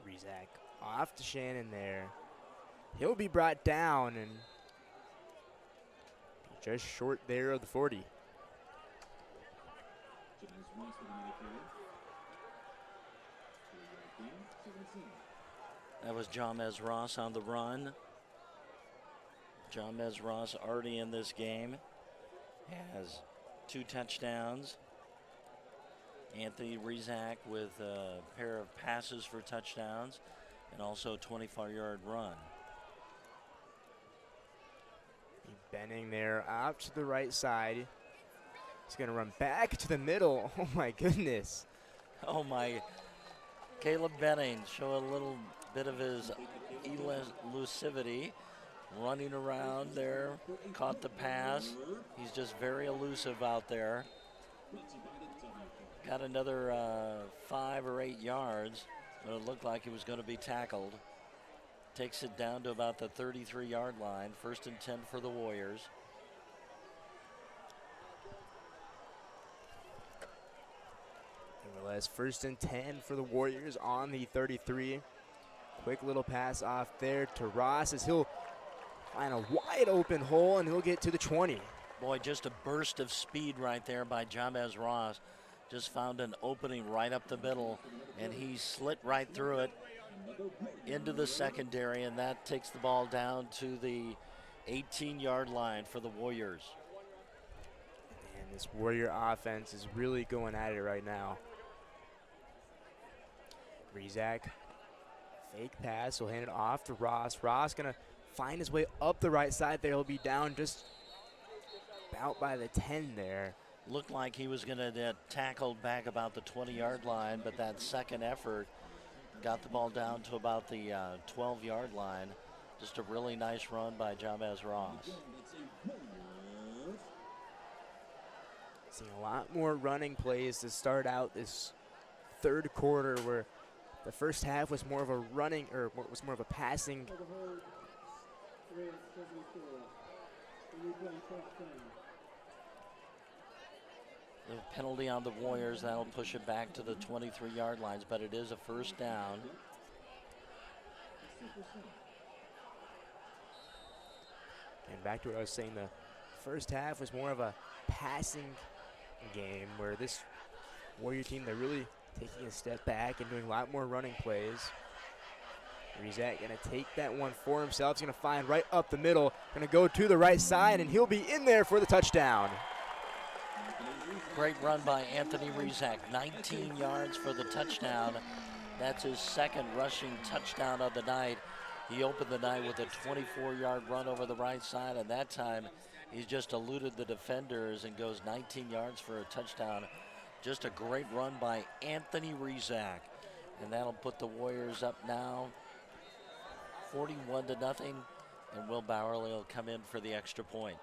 Breezak off to Shannon there. He'll be brought down and be just short there of the 40. That was Jamez Ross on the run. Jamez Ross already in this game, has 2 touchdowns. Anthony Breezak with a pair of passes for touchdowns and also a 24-yard run. Benning there out to the right side. He's going to run back to the middle. Oh, my goodness. Oh, my. Caleb Benning show a little bit of his elusivity. Running around there, caught the pass. He's just very elusive out there. Got another 5 or 8 yards, but it looked like he was going to be tackled. Takes it down to about the 33-yard line. 1st and 10 for the Warriors. Nevertheless, 1st and 10 for the Warriors on the 33. Quick little pass off there to Ross as he'll find a wide open hole and he'll get to the 20. Boy, just a burst of speed right there by Jamez Ross. Just found an opening right up the middle, and he slit right through it into the secondary, and that takes the ball down to the 18-yard line for the Warriors. And this Warrior offense is really going at it right now. Breezak, fake pass, he'll hand it off to Ross. Ross gonna find his way up the right side there. He'll be down just about by the 10 there. Looked like he was going to get tackled back about the 20-yard line, but that second effort got the ball down to about the 12-yard line. Just a really nice run by Jamez Ross. Seeing a lot more running plays to start out this 3rd quarter, where the first half was more of a running, or was more of a passing The penalty on the Warriors, that'll push it back to the 23-yard lines, but it is a first down. And back to what I was saying, the first half was more of a passing game where this Warrior team, they're really taking a step back and doing a lot more running plays. Rizak gonna take that one for himself. He's gonna find right up the middle, gonna go to the right side, and he'll be in there for the touchdown. Great run by Anthony Rizak, 19 yards for the touchdown. That's his second rushing touchdown of the night. He opened the night with a 24-yard run over the right side, and that time he's just eluded the defenders and goes 19 yards for a touchdown. Just a great run by Anthony Rizak. And that'll put the Warriors up now 41-0, and Will Bowerly will come in for the extra point.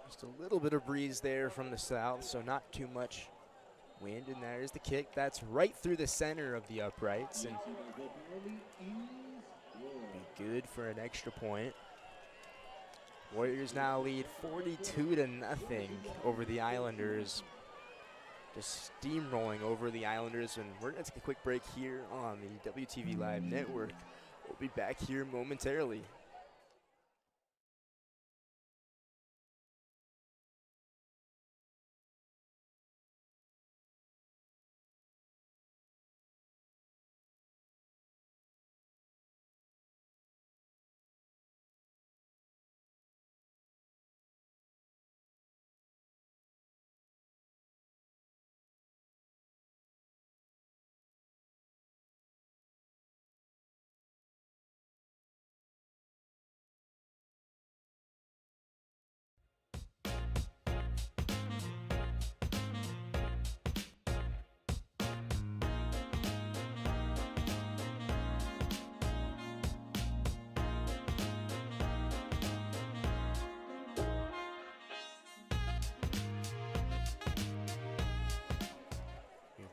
Just a little bit of breeze there from the south, so not too much wind. And there's the kick. That's right through the center of the uprights, and be good for an extra point. Warriors now lead 42-0 over the Islanders. Just steamrolling over the Islanders, and we're going to take a quick break here on the WTV Live Network. We'll be back here momentarily.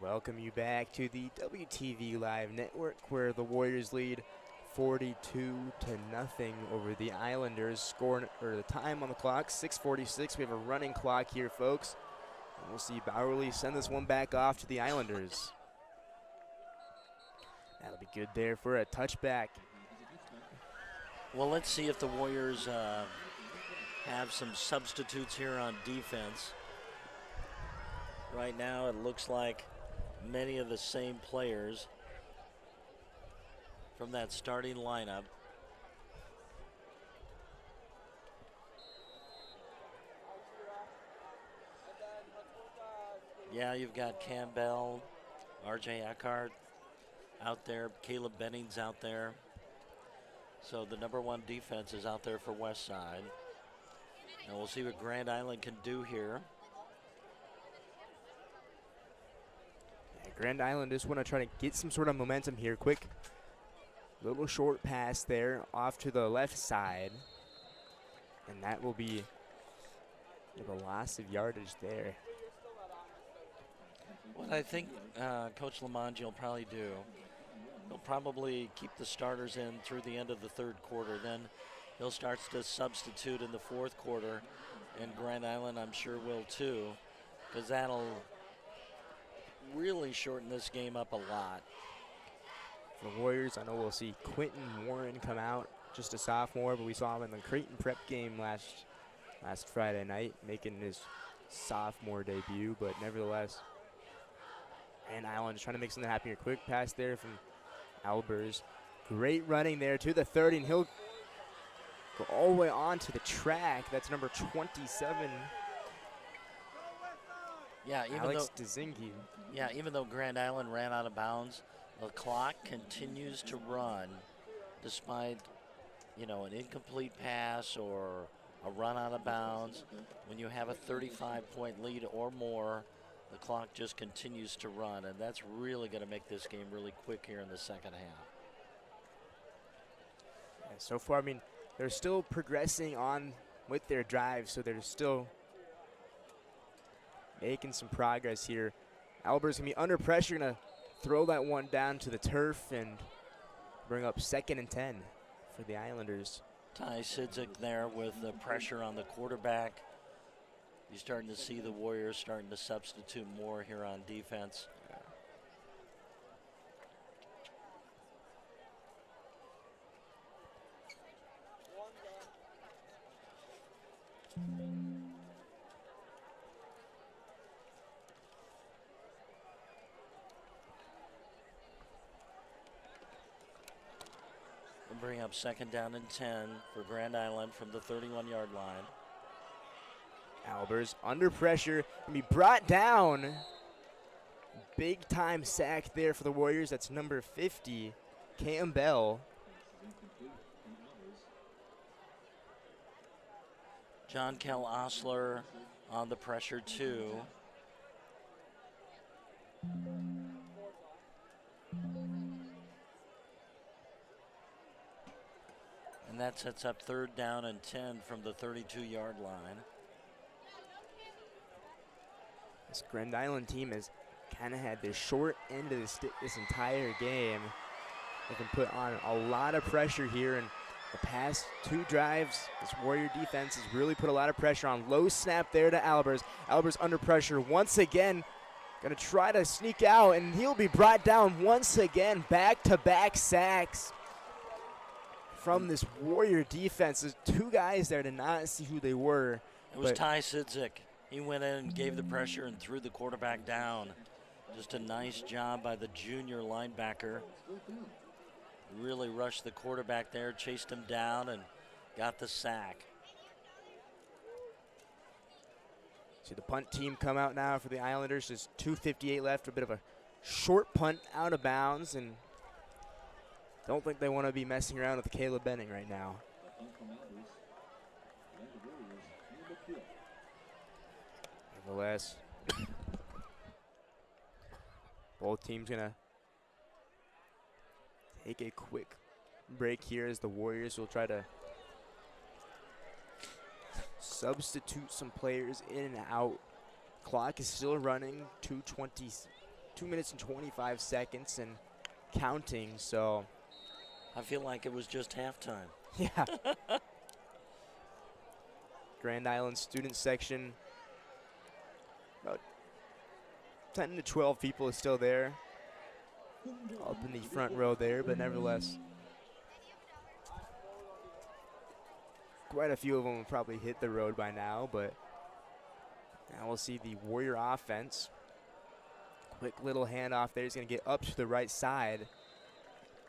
Welcome you back to the WTV Live Network, where the Warriors lead 42-0 over the Islanders. Score, or the time on the clock, 6:46. We have a running clock here, folks. And we'll see Bowerly send this one back off to the Islanders. That'll be good there for a touchback. Well, let's see if the Warriors have some substitutes here on defense. Right now, it looks like many of the same players from that starting lineup. Yeah, you've got Campbell, R.J. Eckhart out there, Caleb Benning's out there. So the number one defense is out there for Westside. And we'll see what Grand Island can do here. Grand Island just want to try to get some sort of momentum here. Quick little short pass there off to the left side. And that will be the loss of yardage there. What I think Coach Lamongi will probably do, he'll probably keep the starters in through the end of the third quarter. Then he'll start to substitute in the fourth quarter. And Grand Island, I'm sure, will too, because that'll really shorten this game up a lot. For the Warriors, I know we'll see Quentin Warren come out, just a sophomore, but we saw him in the Creighton Prep game last Friday night, making his sophomore debut. But nevertheless, Grand Island is trying to make something happen here. Quick pass there from Albers. Great running there to the 30, and he'll go all the way onto the track. That's number 27. Yeah, even though Grand Island ran out of bounds, the clock continues to run despite, an incomplete pass or a run out of bounds. When you have a 35-point lead or more, the clock just continues to run, and that's really going to make this game really quick here in the second half. And so far, they're still progressing on with their drive, so they're still making some progress here. Albert's going to be under pressure, going to throw that one down to the turf and bring up 2nd and 10 for the Islanders. Ty Sidzik there with the pressure on the quarterback. You're starting to see the Warriors starting to substitute more here on defense. We'll bring up 2nd down and 10 for Grand Island from the 31-yard line. Albers under pressure, and be brought down. Big time sack there for the Warriors. That's number 50, Campbell. John Kel Osler on the pressure too. And that sets up 3rd down and 10 from the 32-yard line. This Grand Island team has kind of had their short end of the stick this entire game. They can put on a lot of pressure here, and the past 2 drives, this Warrior defense has really put a lot of pressure on. Low snap there to Albers. Albers under pressure once again. Gonna try to sneak out, and he'll be brought down once again. Back-to-back sacks from this Warrior defense. There's 2 guys there to not see who they were. It was Ty Sidzik. He went in and gave the pressure and threw the quarterback down. Just a nice job by the junior linebacker. Really rushed the quarterback there, chased him down, and got the sack. See the punt team come out now for the Islanders. There's 2:58 left, a bit of a short punt out of bounds, and don't think they want to be messing around with Caleb Benning right now. Nevertheless, both teams gonna take a quick break here as the Warriors will try to substitute some players in and out. Clock is still running, 2 minutes and 25 seconds and counting, so. I feel like it was just halftime. Yeah. Grand Island student section, about 10 to 12 people is still there. Up in the front row there, but nevertheless, quite a few of them will probably hit the road by now, but now we'll see the Warrior offense. Quick little handoff there. He's going to get up to the right side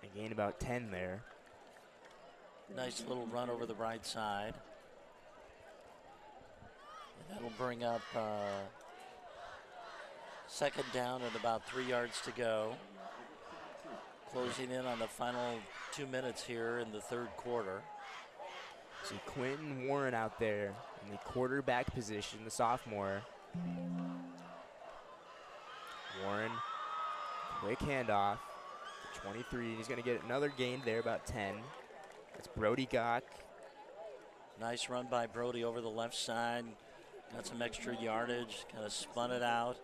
and gain about 10 there. Nice little run over the right side. And that'll bring up 2nd down and about 3 yards to go. Closing in on the final 2 minutes here in the 3rd quarter. See Quentin Warren out there in the quarterback position, the sophomore. Warren, quick handoff to 23. He's going to get another gain there, about 10. That's Brody Gach. Nice run by Brody over the left side. Got some extra yardage, kind of spun it out.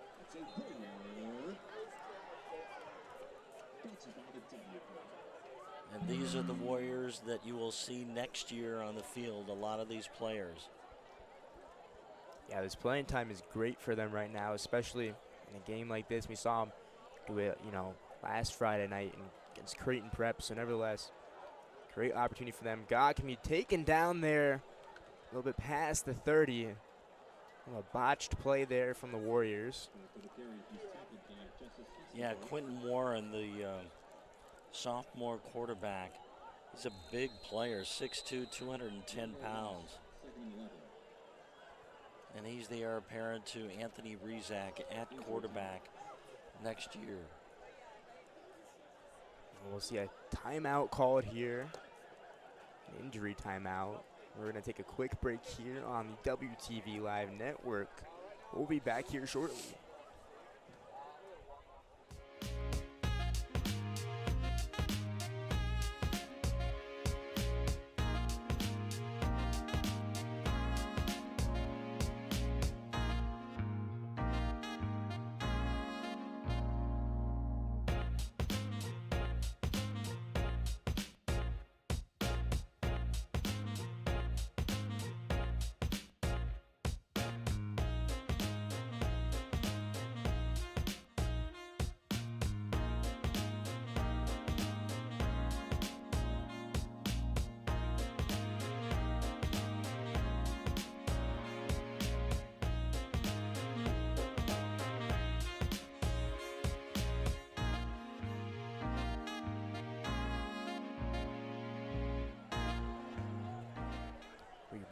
And these are the Warriors that you will see next year on the field, a lot of these players. Yeah, this playing time is great for them right now, especially in a game like this. We saw them do it, last Friday night against Creighton Prep, so nevertheless, great opportunity for them. God can be taken down there a little bit past the 30. A botched play there from the Warriors. Yeah, Quentin Warren, the sophomore quarterback. He's a big player, 6'2", 210 pounds. And he's the heir apparent to Anthony Rizak at quarterback next year. We'll see a timeout called here, an injury timeout. We're going to take a quick break here on the WTV Live Network. We'll be back here shortly.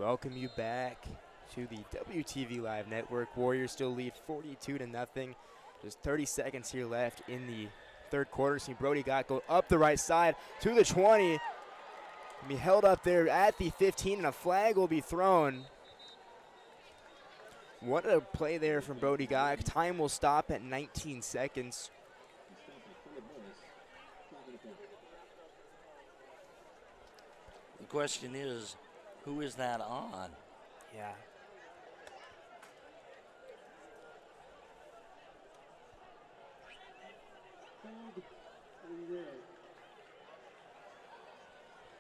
Welcome you back to the WTV Live Network. Warriors still lead 42-0. Just 30 seconds here left in the third quarter. See Brody Gott go up the right side to the 20. Be held up there at the 15, and a flag will be thrown. What a play there from Brody Gott. Time will stop at 19 seconds. The question is, who is that on? Yeah.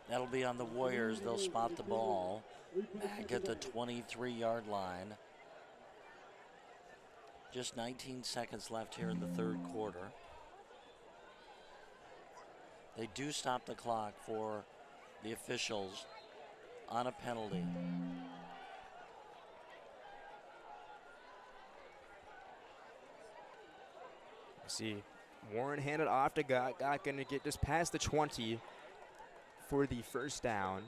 That'll be on the Warriors. They'll spot the ball back at the 23-yard line. Just 19 seconds left here in the third quarter. They do stop the clock for the officials on a penalty. See, Warren handed off to Gott. Gott going to get just past the 20 for the first down.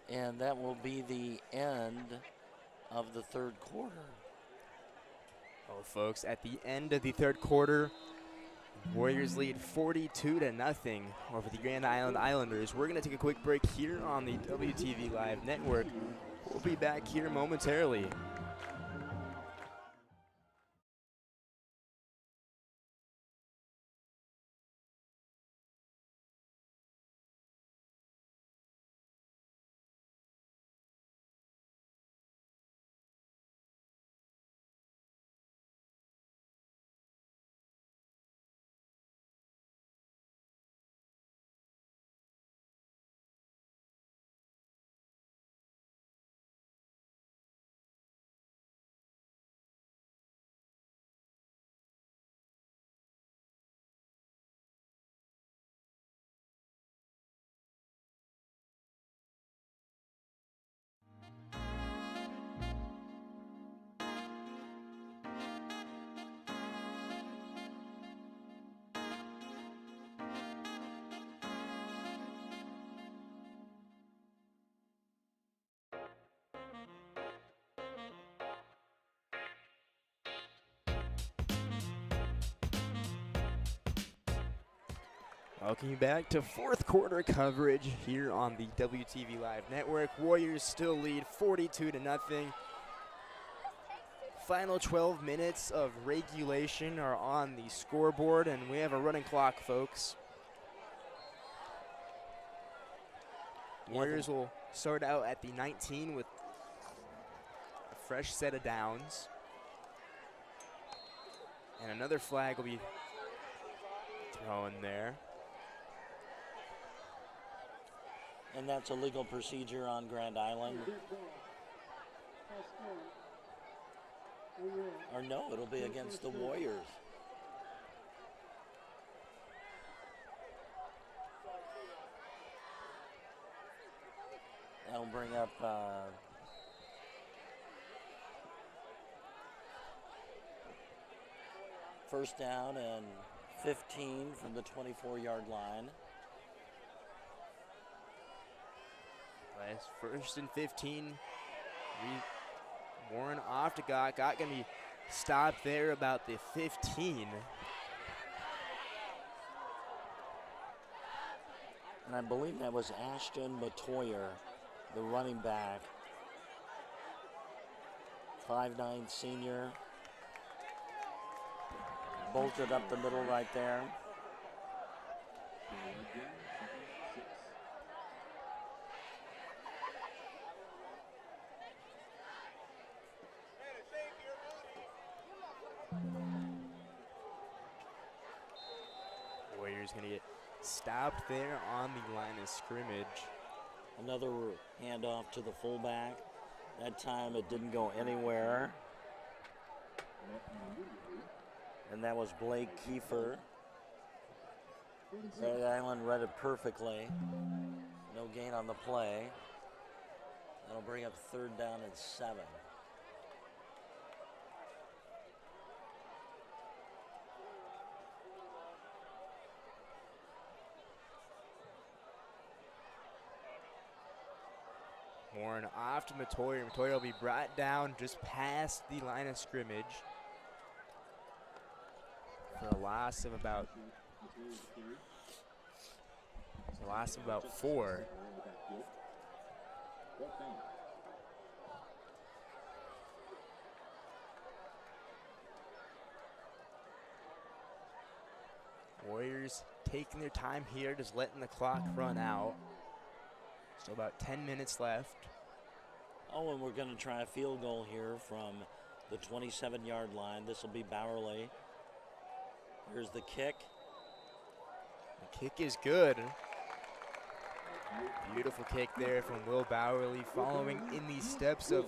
And that will be the end of the third quarter. Oh, folks, at the end of the third quarter, Warriors lead 42-0 over the Grand Island Islanders. We're going to take a quick break here on the WTV Live Network. We'll be back here momentarily. Welcome you back to fourth quarter coverage here on the WTV Live Network. Warriors still lead 42-0. Final 12 minutes of regulation are on the scoreboard, and we have a running clock, folks. Warriors will start out at the 19 with a fresh set of downs. And another flag will be thrown there. And that's a legal procedure on Grand Island. Or no, it'll be against the Warriors. That'll bring up first down and 15 from the 24-yard line. Last first and 15. Warren off to Gott. Gott going to be stopped there about the 15. And I believe that was Ashton Matoyer, the running back. 5'9" senior. Bolted up the middle right there. Warriors going to get stopped there on the line of scrimmage. Another handoff to the fullback. That time it didn't go anywhere. And that was Blake Kiefer. Grand Island read it perfectly. No gain on the play. That'll bring up third down and 7. Warren off to Matoyer. Matoyer will be brought down just past the line of scrimmage for a loss of about 4. Warriors taking their time here, just letting the clock run out. Still about 10 minutes left. Oh, and we're going to try a field goal here from the 27-yard line. This will be Bowerly. Here's the kick. The kick is good. Beautiful kick there from Will Bowerly, following in the steps of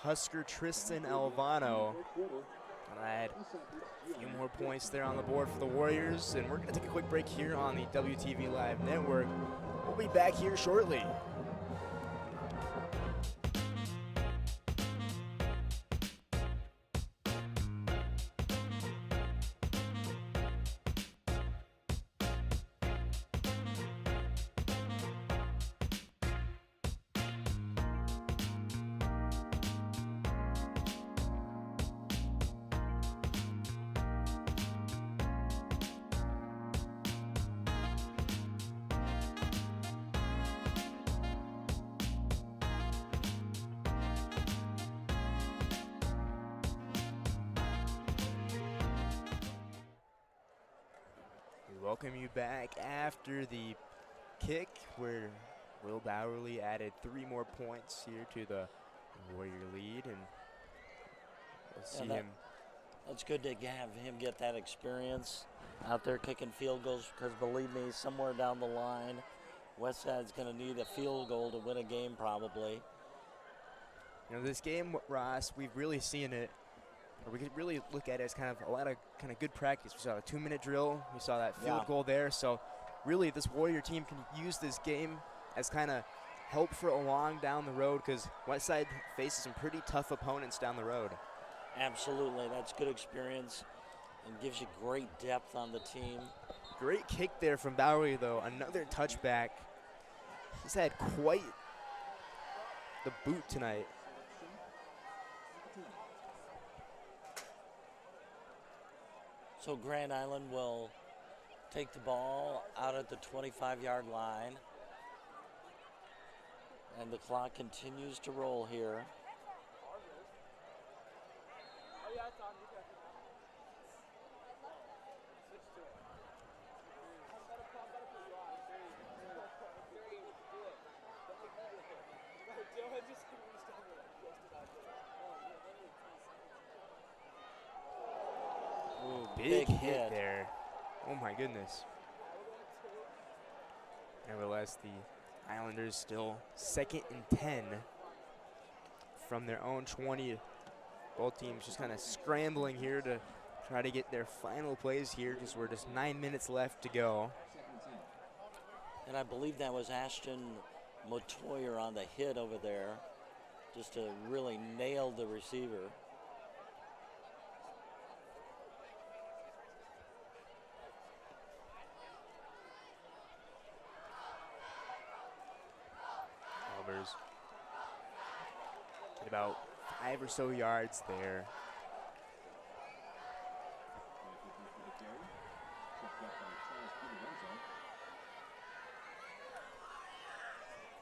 Husker Tristan Alvano. And I had a few more points there on the board for the Warriors, and we're going to take a quick break here on the WTV Live Network. We'll be back here shortly. Welcome you back after the kick, where Will Bowerly added 3 more points here to the Warrior lead, and we'll see him. That's good to have him get that experience out there kicking field goals, because believe me, somewhere down the line, Westside's going to need a field goal to win a game probably. You know, this game, Ross, we've really seen it, or we could really look at it as kind of a lot of kind of good practice. We saw a 2-minute drill. We saw that field goal there. So really this Warrior team can use this game as kind of help for along down the road, because Westside faces some pretty tough opponents down the road. Absolutely. That's good experience and gives you great depth on the team. Great kick there from Bowery, though. Another touchback. He's had quite the boot tonight. So Grand Island will take the ball out at the 25-yard line. And the clock continues to roll here. Ooh, big hit there. Oh my goodness. Nevertheless, the Islanders still 2nd and 10 from their own 20. Both teams just kind of scrambling here to try to get their final plays here, because we're just 9 minutes left to go. And I believe that was Ashton Matoyer on the hit over there, just to really nail the receiver. Albers at about 5 or so yards there.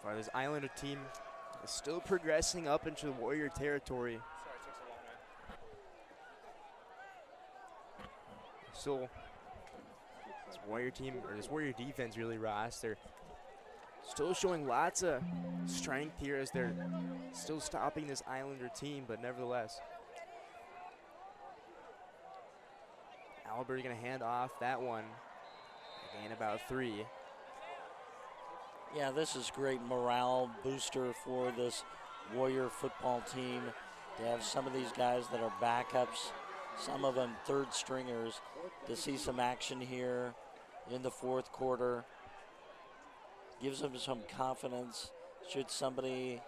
For this Islander team is still progressing up into the Warrior territory. Still, this Warrior team, or this Warrior defense really, Ross, they're still showing lots of strength here as they're still stopping this Islander team, but nevertheless. Albert gonna hand off that one. Gain about 3. Yeah, this is great morale booster for this Warrior football team to have some of these guys that are backups, some of them third stringers, to see some action here in the 4th quarter. Gives them some confidence should somebody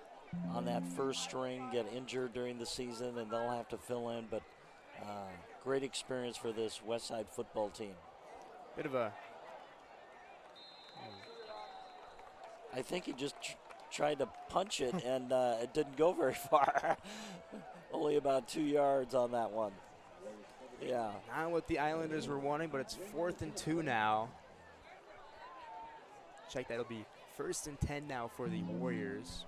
on that first string get injured during the season, and they'll have to fill in. But great experience for this Westside football team. Bit of a... I think he just tried to punch it, and it didn't go very far. Only about 2 yards on that one. Yeah. Not what the Islanders were wanting, but it's 4th and 2 now. Check, that'll be 1st and 10 now for the Warriors.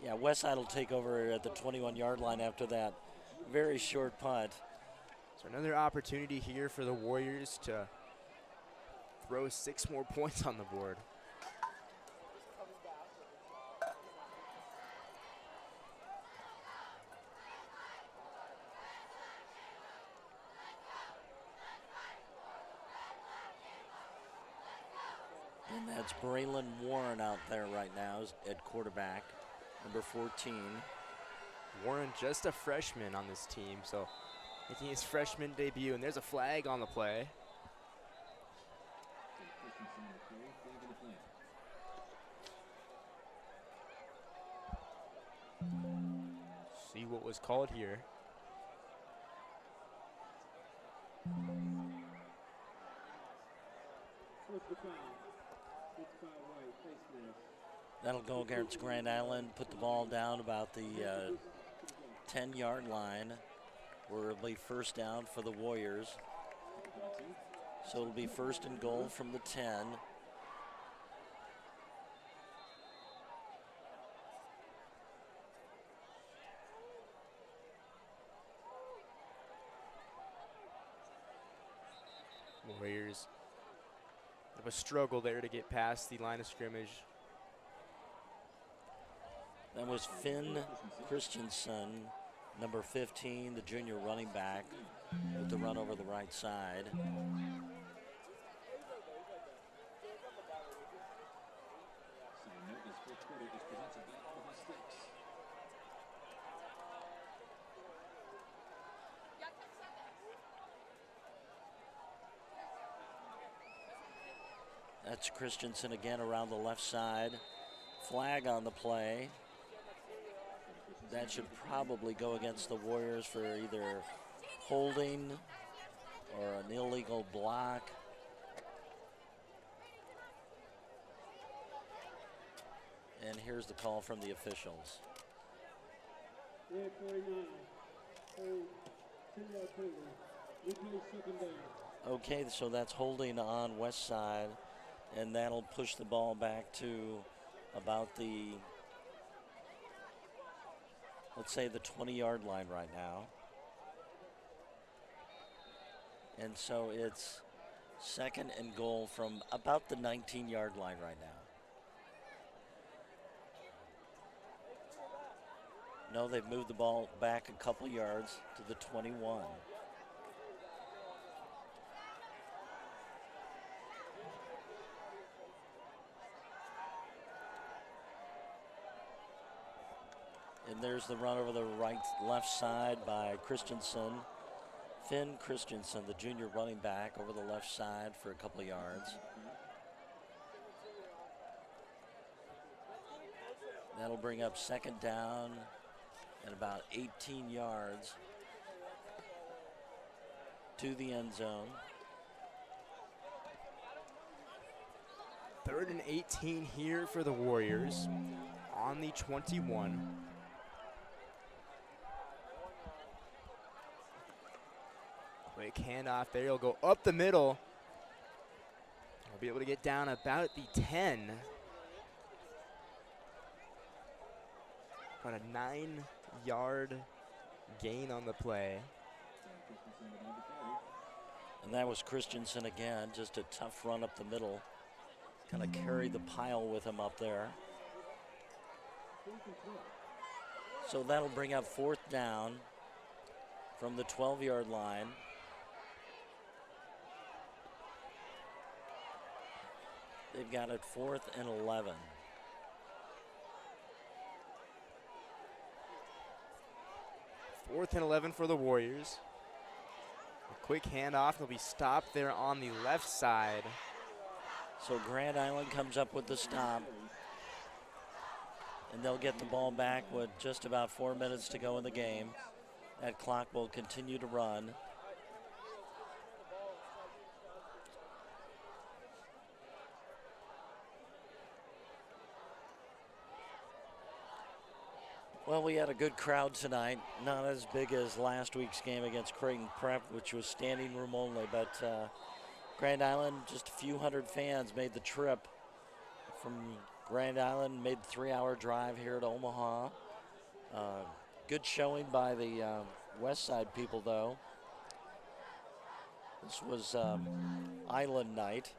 Yeah, Westside will take over at the 21-yard line after that very short punt. So another opportunity here for the Warriors to throw 6 more points on the board. And that's Braylon Warren out there right now at quarterback, number 14. Warren just a freshman on this team, so making his freshman debut, and there's a flag on the play. See what was called here. That'll go against Grand Island, put the ball down about the 10-yard line, where it'll be first down for the Warriors. So it'll be 1st and goal from the 10. Warriors have a struggle there to get past the line of scrimmage. That was Finn Christensen, number 15, the junior running back, with the run over the right side. That's Christensen again around the left side. Flag on the play. That should probably go against the Warriors for either holding or an illegal block. And here's the call from the officials. Okay, so that's holding on Westside, and that'll push the ball back to about the, let's say, the 20-yard line right now. And so it's 2nd and goal from about the 19-yard line right now. No, they've moved the ball back a couple yards to the 21. And there's the run over the left side by Christensen. Finn Christensen, the junior running back, over the left side for a couple of yards. That'll bring up 2nd down and about 18 yards to the end zone. 3rd and 18 here for the Warriors on the 21. Quick handoff there. He'll go up the middle. He'll be able to get down about the 10. About a 9-yard gain on the play. And that was Christensen again, just a tough run up the middle. Kind of carried the pile with him up there. So that'll bring up 4th down from the 12-yard line. They've got it 4th and 11. Fourth and 11 for the Warriors. A quick handoff. He'll be stopped there on the left side. So Grand Island comes up with the stop. And they'll get the ball back with just about 4 minutes to go in the game. That clock will continue to run. Well, we had a good crowd tonight. Not as big as last week's game against Creighton Prep, which was standing room only, but Grand Island, just a few hundred fans made the trip from Grand Island, made the 3-hour drive here to Omaha. Good showing by the Westside people, though. This was Island night.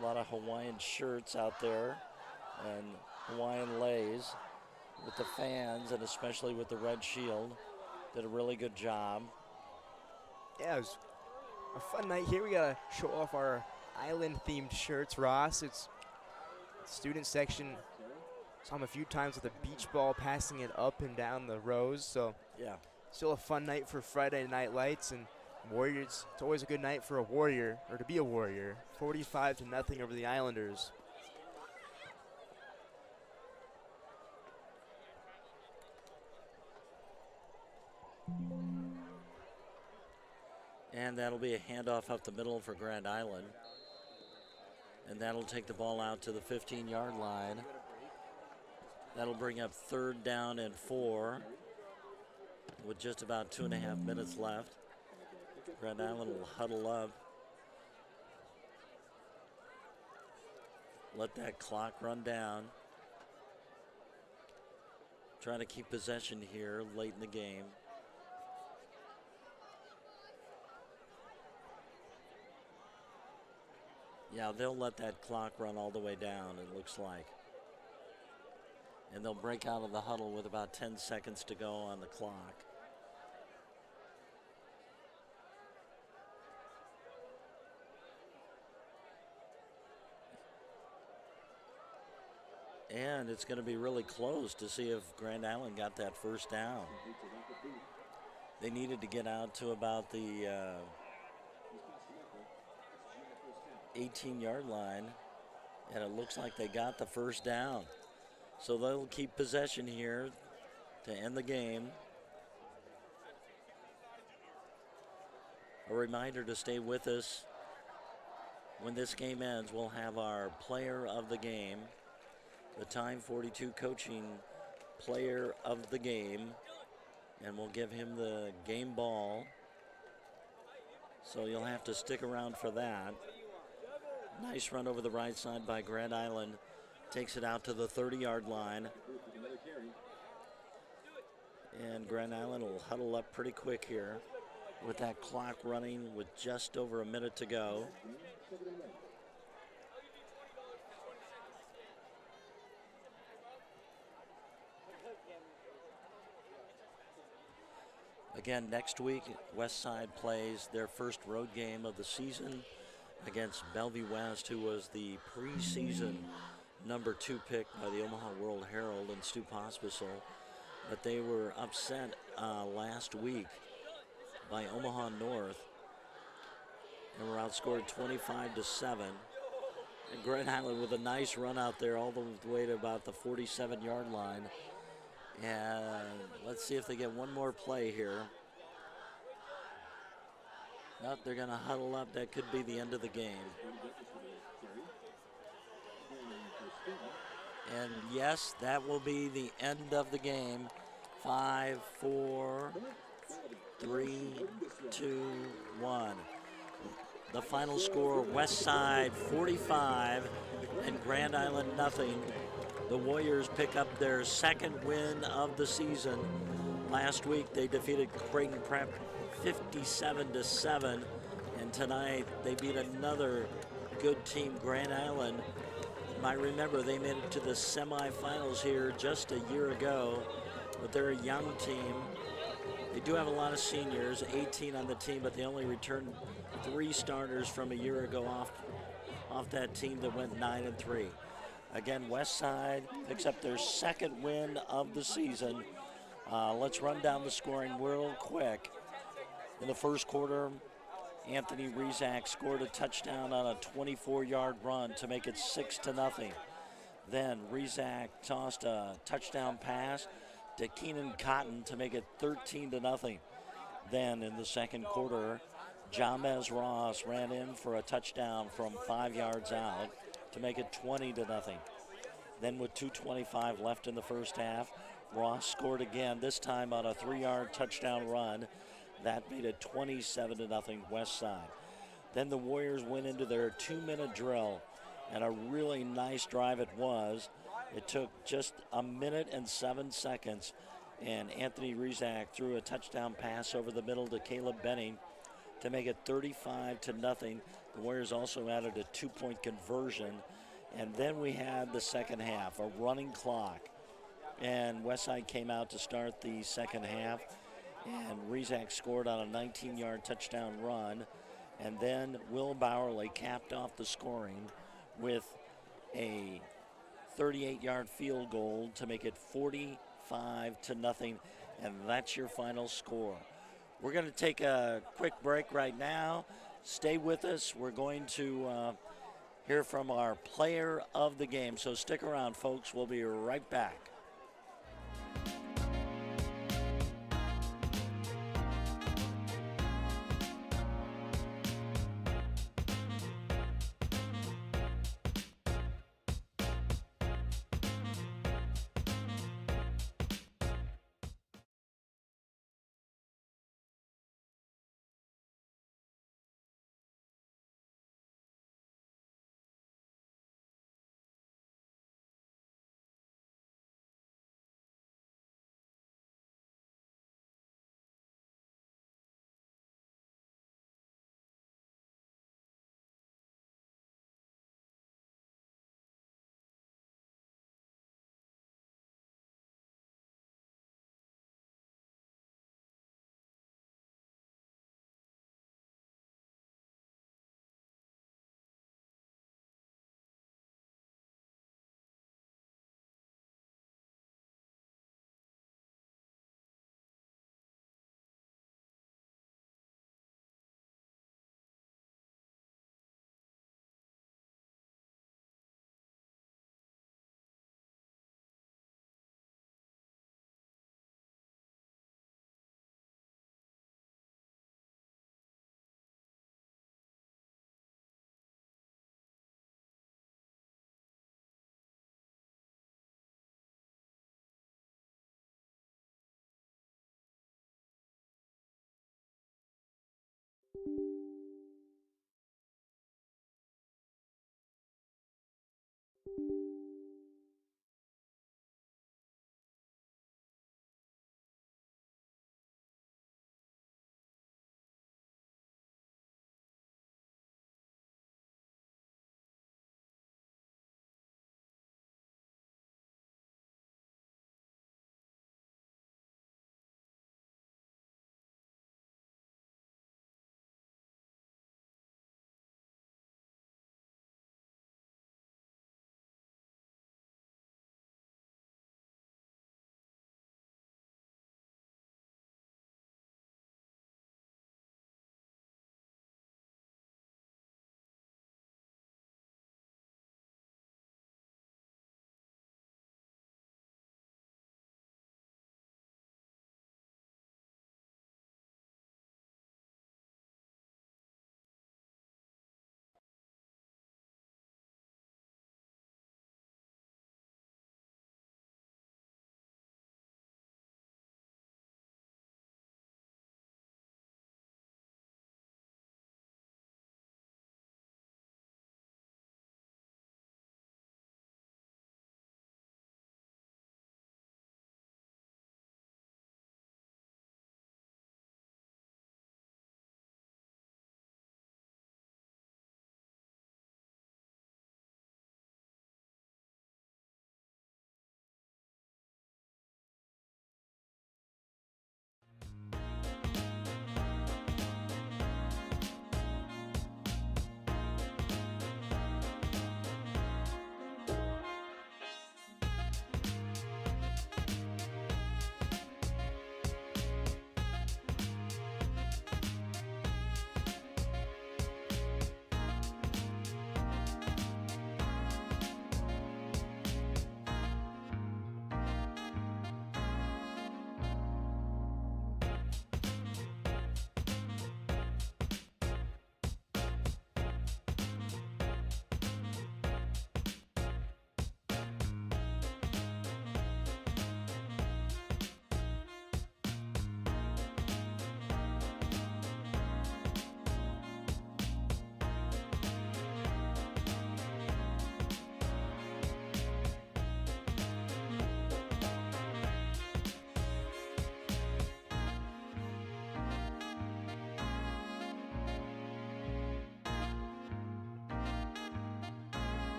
A lot of Hawaiian shirts out there and Hawaiian leis with the fans, and especially with the red shield. Did a really good job. Yeah, it was a fun night here. We got to show off our island-themed shirts, Ross. It's student section. Saw him a few times with a beach ball, passing it up and down the rows. So Yeah. still a fun night for Friday Night Lights, and Warriors. It's always a good night for a Warrior, or to be a Warrior. 45-0 over the Islanders. And that'll be a handoff up the middle for Grand Island. And that'll take the ball out to the 15-yard line. That'll bring up 3rd down and 4 with just about 2.5 minutes left. Grand Island will huddle up. Let that clock run down. Trying to keep possession here late in the game. Yeah, they'll let that clock run all the way down, it looks like. And they'll break out of the huddle with about 10 seconds to go on the clock. And it's going to be really close to see if Grand Island got that first down. They needed to get out to about the 18-yard line, and it looks like they got the first down. So they'll keep possession here to end the game. A reminder to stay with us. When this game ends, we'll have our player of the game, the Time 42 coaching player of the game, and we'll give him the game ball. So you'll have to stick around for that. Nice run over the right side by Grand Island. Takes it out to the 30-yard line. And Grand Island will huddle up pretty quick here with that clock running with just over a minute to go. Again, next week, Westside plays their first road game of the season against Bellevue West, who was the preseason number 2 pick by the Omaha World Herald and Stu Pospisil. But they were upset last week by Omaha North and were outscored 25-7. And Grand Island with a nice run out there all the way to about the 47-yard line. And let's see if they get one more play here. Nope, they're going to huddle up. That could be the end of the game. And yes, that will be the end of the game. 5, 4, 3, 2, 1. The final score, Westside 45 and Grand Island nothing. The Warriors pick up their second win of the season. Last week they defeated Creighton Prep 57-7, and tonight they beat another good team, Grand Island. You might remember they made it to the semifinals here just a year ago, but they're a young team. They do have a lot of seniors, 18 on the team, but they only returned 3 starters from a year ago off that team that went 9-3. Again, Westside picks up their second win of the season. Let's run down the scoring real quick. In the first quarter, Anthony Rizak scored a touchdown on a 24-yard run to make it 6-0. Then Rizak tossed a touchdown pass to Keenan Cotton to make it 13-0. Then in the second quarter, Jamez Ross ran in for a touchdown from 5 yards out to make it 20-0. Then with 2:25 left in the first half, Ross scored again, this time on a 3-yard touchdown run. That made it 27-0 Westside. Then the Warriors went into their 2-minute drill, and a really nice drive it was. It took just a minute and 7 seconds, and Anthony Rizak threw a touchdown pass over the middle to Caleb Benning to make it 35-0. The Warriors also added a 2-point conversion, and then we had the second half, a running clock, and Westside came out to start the second half, and Rizak scored on a 19-yard touchdown run, and then Will Bowerly capped off the scoring with a 38-yard field goal to make it 45-0, and that's your final score. We're going to take a quick break right now. Stay with us. We're going to hear from our player of the game, so stick around, folks. We'll be right back.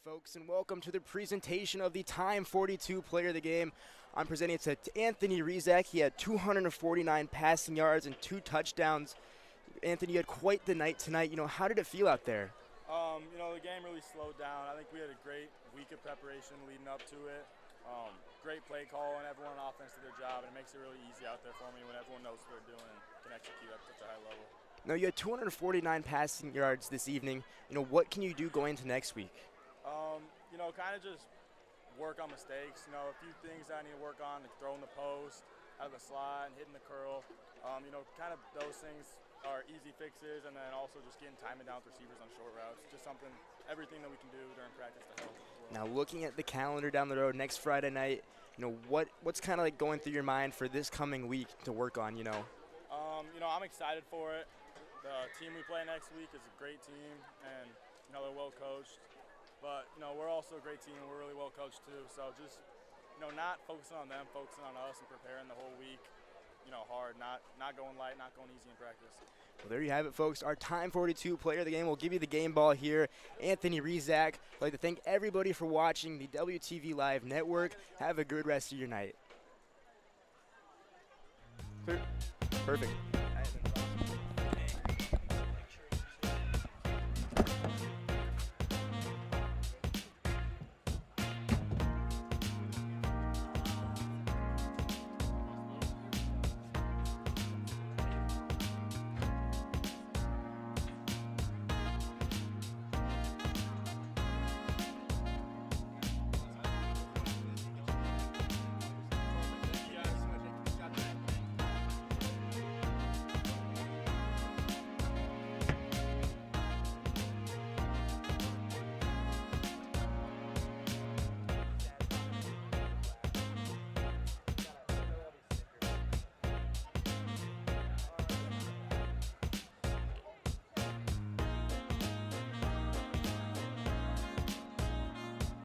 folks, and welcome to the presentation of the Time 42 Player of the Game. I'm presenting it to Anthony Rizak. He had 249 passing yards and 2 touchdowns. Anthony, you had quite the night tonight. How did it feel out there? The game really slowed down. I think we had a great week of preparation leading up to it. Great play call, and everyone on offense did their job, and it makes it really easy out there for me when everyone knows what they're doing and can execute at such a high level. Now, you had 249 passing yards this evening. What can you do going into next week? Kind of just work on mistakes. A few things that I need to work on, like throwing the post, out of the slot, and hitting the curl. Kind of those things are easy fixes, and then also just getting timing down with receivers on short routes. Just everything that we can do during practice to help. Now, looking at the calendar down the road next Friday night, what's kind of like going through your mind for this coming week to work on? I'm excited for it. The team we play next week is a great team, and they're well coached. But we're also a great team. We're really well coached too. So just not focusing on them, focusing on us, and preparing the whole week. Hard, not going light, not going easy in practice. Well, there you have it, folks. Our Time 42 Player of the Game will give you the game ball here, Anthony Rizak. I'd like to thank everybody for watching the WTV Live Network. Have a good rest of your night. Perfect.